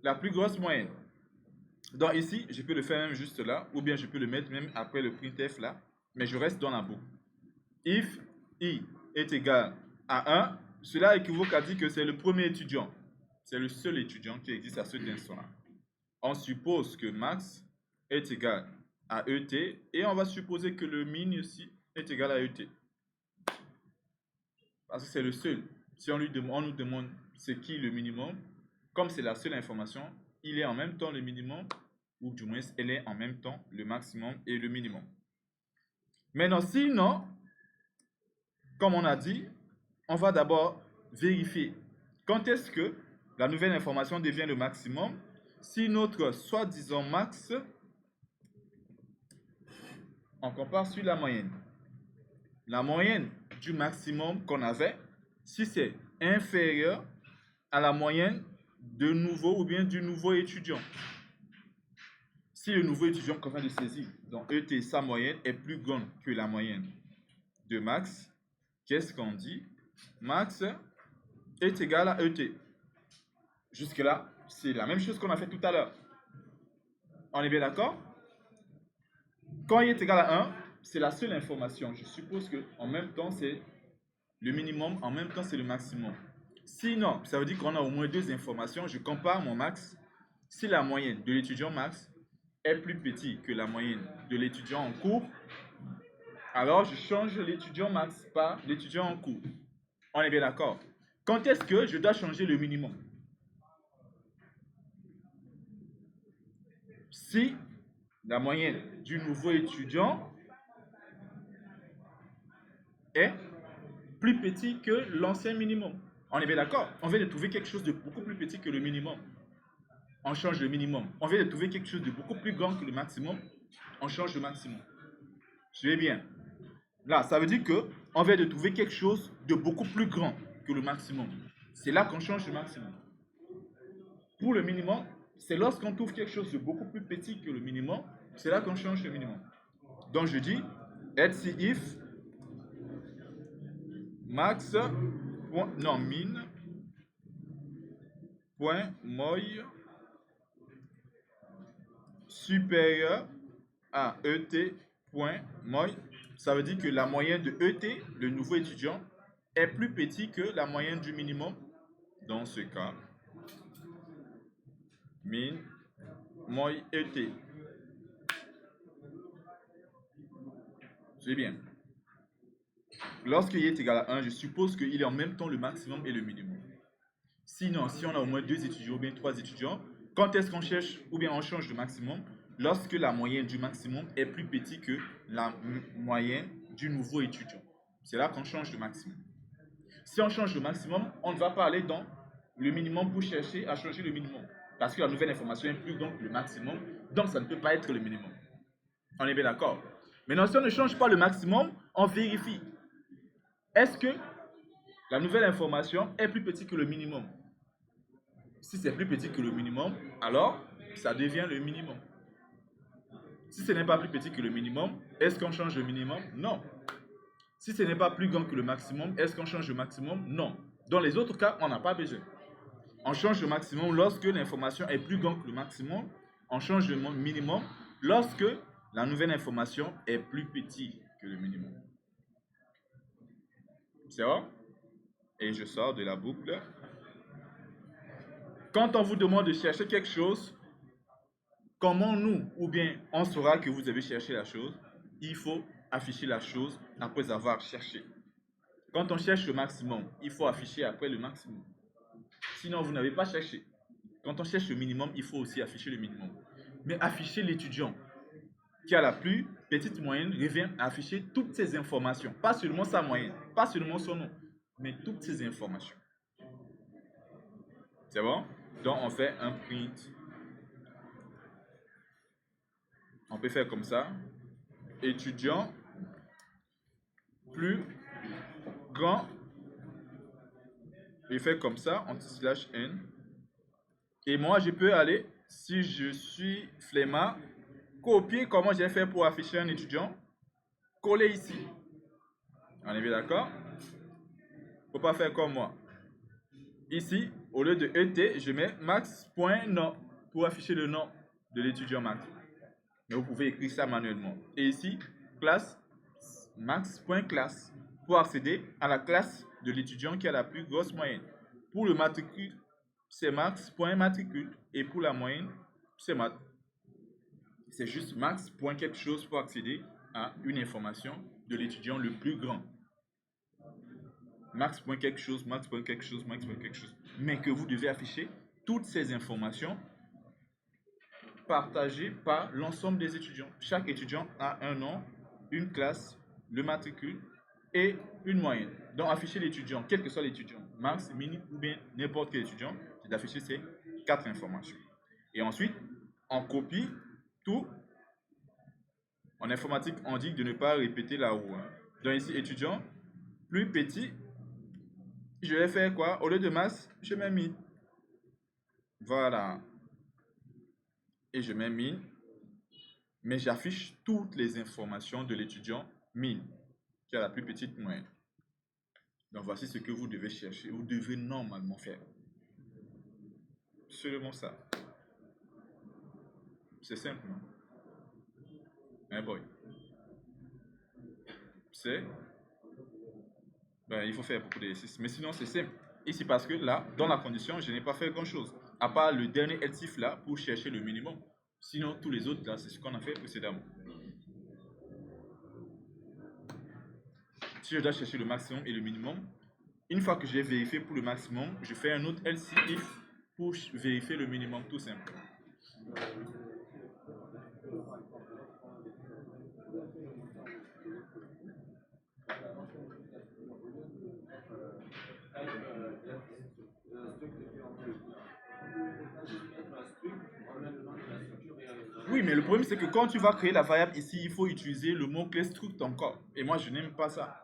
la plus grosse moyenne. Donc ici, je peux le faire même juste là, ou bien je peux le mettre même après le printf là, mais je reste dans la boucle. If i est égal à 1, cela équivaut à dire que c'est le premier étudiant. C'est le seul étudiant qui existe à cet instant-là. On suppose que max est égal à ET et on va supposer que le min aussi est égal à ET. Parce que c'est le seul. Si on nous demande c'est qui le minimum, comme c'est la seule information, il est en même temps le minimum, ou du moins elle est en même temps le maximum et le minimum. Maintenant, sinon, comme on a dit, on va d'abord vérifier quand est-ce que la nouvelle information devient le maximum si notre soi-disant max, on compare sur la moyenne. La moyenne du maximum qu'on avait, si c'est inférieur à la moyenne de nouveau ou bien du nouveau étudiant. Si le nouveau étudiant qu'on vient de saisir, donc ET, sa moyenne est plus grande que la moyenne de max, qu'est-ce qu'on dit? Max est égal à ET. Jusque-là, c'est la même chose qu'on a fait tout à l'heure. On est bien d'accord? Quand il est égal à 1, c'est la seule information. Je suppose que en même temps, c'est le minimum, en même temps, c'est le maximum. Sinon, ça veut dire qu'on a au moins deux informations. Je compare mon max. Si la moyenne de l'étudiant max est plus petite que la moyenne de l'étudiant en cours, alors je change l'étudiant max par l'étudiant en cours. On est bien d'accord? Quand est-ce que je dois changer le minimum? Si la moyenne du nouveau étudiant est plus petit que l'ancien minimum. On est bien d'accord? On vient de trouver quelque chose de beaucoup plus petit que le minimum. On change le minimum. On vient de trouver quelque chose de beaucoup plus grand que le maximum. On change le maximum. Suivez bien. Là, ça veut dire que on vient de trouver quelque chose de beaucoup plus grand que le maximum. C'est là qu'on change le maximum. Pour le minimum, c'est lorsqu'on trouve quelque chose de beaucoup plus petit que le minimum, c'est là qu'on change le minimum. Donc je dis else if max non min point moi supérieur à ET point moi. Ça veut dire que la moyenne de ET, le nouveau étudiant, est plus petit que la moyenne du minimum. Dans ce cas, min moi ET. C'est bien. Lorsqu'il est égal à 1, je suppose qu'il est en même temps le maximum et le minimum. Sinon, si on a au moins 2 étudiants ou bien 3 étudiants, quand est-ce qu'on cherche ou bien on change de maximum? Lorsque la moyenne du maximum est plus petite que la moyenne du nouveau étudiant. C'est là qu'on change de maximum. Si on change de maximum, on ne va pas aller dans le minimum pour chercher à changer le minimum. Parce que la nouvelle information est plus grande que le maximum, donc ça ne peut pas être le minimum. On est bien d'accord? Maintenant, si on ne change pas le maximum, on vérifie. Est-ce que la nouvelle information est plus petite que le minimum? Si c'est plus petit que le minimum, alors ça devient le minimum. Si ce n'est pas plus petit que le minimum, est-ce qu'on change le minimum? Non. Si ce n'est pas plus grand que le maximum, est-ce qu'on change le maximum? Non. Dans les autres cas, on n'a pas besoin. On change le maximum lorsque l'information est plus grande que le maximum. On change le minimum lorsque la nouvelle information est plus petite que le minimum. C'est vrai? Et je sors de la boucle. Quand on vous demande de chercher quelque chose, comment nous, ou bien on saura que vous avez cherché la chose? Il faut afficher la chose après avoir cherché. Quand on cherche le maximum, il faut afficher après le maximum. Sinon, vous n'avez pas cherché. Quand on cherche le minimum, il faut aussi afficher le minimum. Mais afficher l'étudiant qui a la plus petite moyenne revient à afficher toutes ces informations. Pas seulement sa moyenne, pas seulement son nom, mais toutes ces informations. C'est bon? Donc, on fait un print. On peut faire comme ça. Étudiant plus grand. Je fais comme ça, anti/n. Et moi, je peux aller, si je suis flemmard, copier comment j'ai fait pour afficher un étudiant, coller ici. On est bien d'accord? Il ne faut pas faire comme moi. Ici, au lieu de ET, je mets max.nom pour afficher le nom de l'étudiant max. Mais vous pouvez écrire ça manuellement. Et ici, classe max.classe pour accéder à la classe de l'étudiant qui a la plus grosse moyenne. Pour le matricule, c'est max.matricule. Et pour la moyenne, c'est mat. C'est juste max.quelque chose pour accéder à une information de l'étudiant le plus grand. Max.quelque chose, max.quelque chose, max.quelque chose. Mais que vous devez afficher toutes ces informations partagées par l'ensemble des étudiants. Chaque étudiant a un nom, une classe, le matricule et une moyenne. Donc afficher l'étudiant, quel que soit l'étudiant, max, mini ou bien n'importe quel étudiant, c'est d'afficher ces 4 informations. Et ensuite, on copie tout. En informatique, on dit de ne pas répéter la roue. Donc ici, étudiant, plus petit, je vais faire quoi? Au lieu de max, je mets min. Voilà. Et je mets min. Mais j'affiche toutes les informations de l'étudiant min, qui a la plus petite moyenne. Donc voici ce que vous devez chercher, vous devez normalement faire. Seulement ça. C'est simple, non? Hein, boy? C'est... Ben, il faut faire beaucoup d'exercices. Mais sinon, c'est simple. Ici, parce que là, dans la condition, je n'ai pas fait grand-chose. À part le dernier else là, pour chercher le minimum. Sinon, tous les autres, là, c'est ce qu'on a fait précédemment. Si je dois chercher le maximum et le minimum, une fois que j'ai vérifié pour le maximum, je fais un autre else if pour vérifier le minimum, tout simplement. Oui, mais le problème, c'est que quand tu vas créer la variable ici, il faut utiliser le mot-clé struct encore. Et moi, je n'aime pas ça.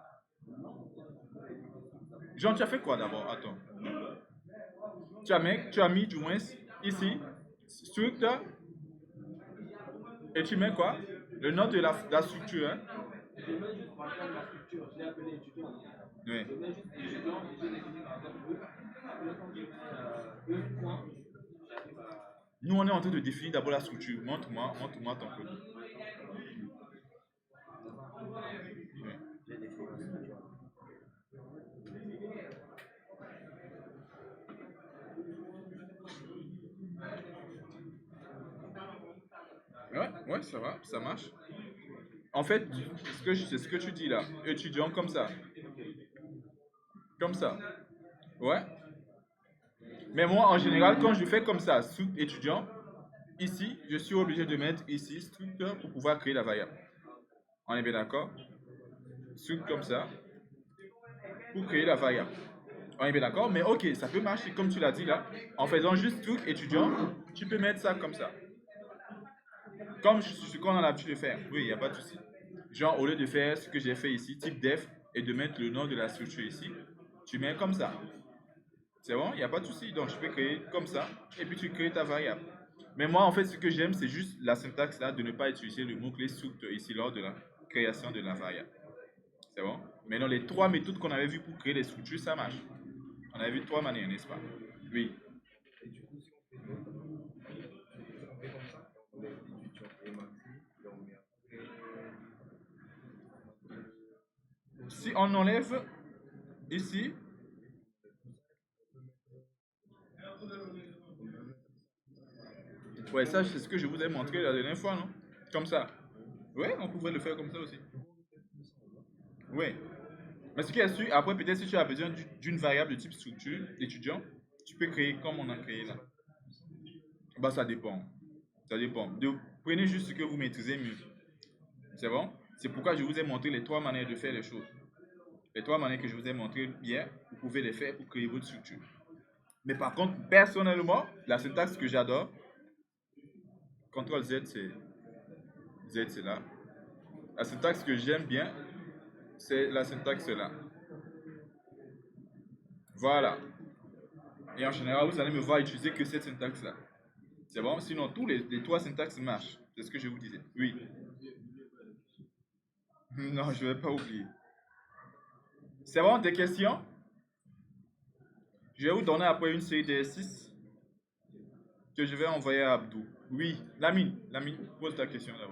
Jean, tu as fait quoi d'abord? Attends. Tu as mis du moins ici, struct, et tu mets quoi? Le nom de la structure, hein? Oui. Nous, on est en train de définir d'abord la structure. Montre-moi ton code. Ouais, ouais, ça va, ça marche. En fait, c'est ce que tu dis là. Étudiant comme ça. Comme ça. Ouais. Mais moi, en général, quand je fais comme ça, struct étudiant, ici, je suis obligé de mettre ici struct pour pouvoir créer la variable. On est bien d'accord? Struct comme ça pour créer la variable. On est bien d'accord? Mais ok, ça peut marcher comme tu l'as dit là. En faisant juste struct étudiant, tu peux mettre ça comme ça. Comme ce qu'on a l'habitude de faire. Oui, il n'y a pas de souci. Genre, au lieu de faire ce que j'ai fait ici, type def, et de mettre le nom de la structure ici, tu mets comme ça. C'est bon, il n'y a pas de souci. Donc, tu peux créer comme ça, et puis tu crées ta variable. Mais moi, en fait, ce que j'aime, c'est juste la syntaxe là, de ne pas utiliser le mot-clé struct ici lors de la création de la variable. C'est bon? Maintenant, les trois méthodes qu'on avait vues pour créer les structures, ça marche. On avait vu trois manières, n'est-ce pas? Oui. Si on enlève ici, ouais, ça, c'est ce que je vous ai montré la dernière fois, non? Comme ça. Ouais, on pouvait le faire comme ça aussi. Oui. Mais ce qui est sûr, après, peut-être si tu as besoin d'une variable de type structure d'étudiant, tu peux créer comme on a créé là. Bah, ça dépend. Ça dépend. Prenez juste ce que vous maîtrisez mieux. C'est bon? C'est pourquoi je vous ai montré les trois manières de faire les choses. Les trois manières que je vous ai montrées hier, vous pouvez les faire pour créer votre structure. Mais par contre, personnellement, la syntaxe que j'adore, CTRL Z, c'est là. La syntaxe que j'aime bien, c'est la syntaxe là. Voilà. Et en général, vous allez me voir utiliser que cette syntaxe-là. C'est bon? Sinon, tous les trois syntaxes marchent. C'est ce que je vous disais. Oui. Non, je ne vais pas oublier. C'est bon, des questions? Je vais vous donner après une série d'exercices que je vais envoyer à Abdou. Oui, Lamine, pose ta question d'abord.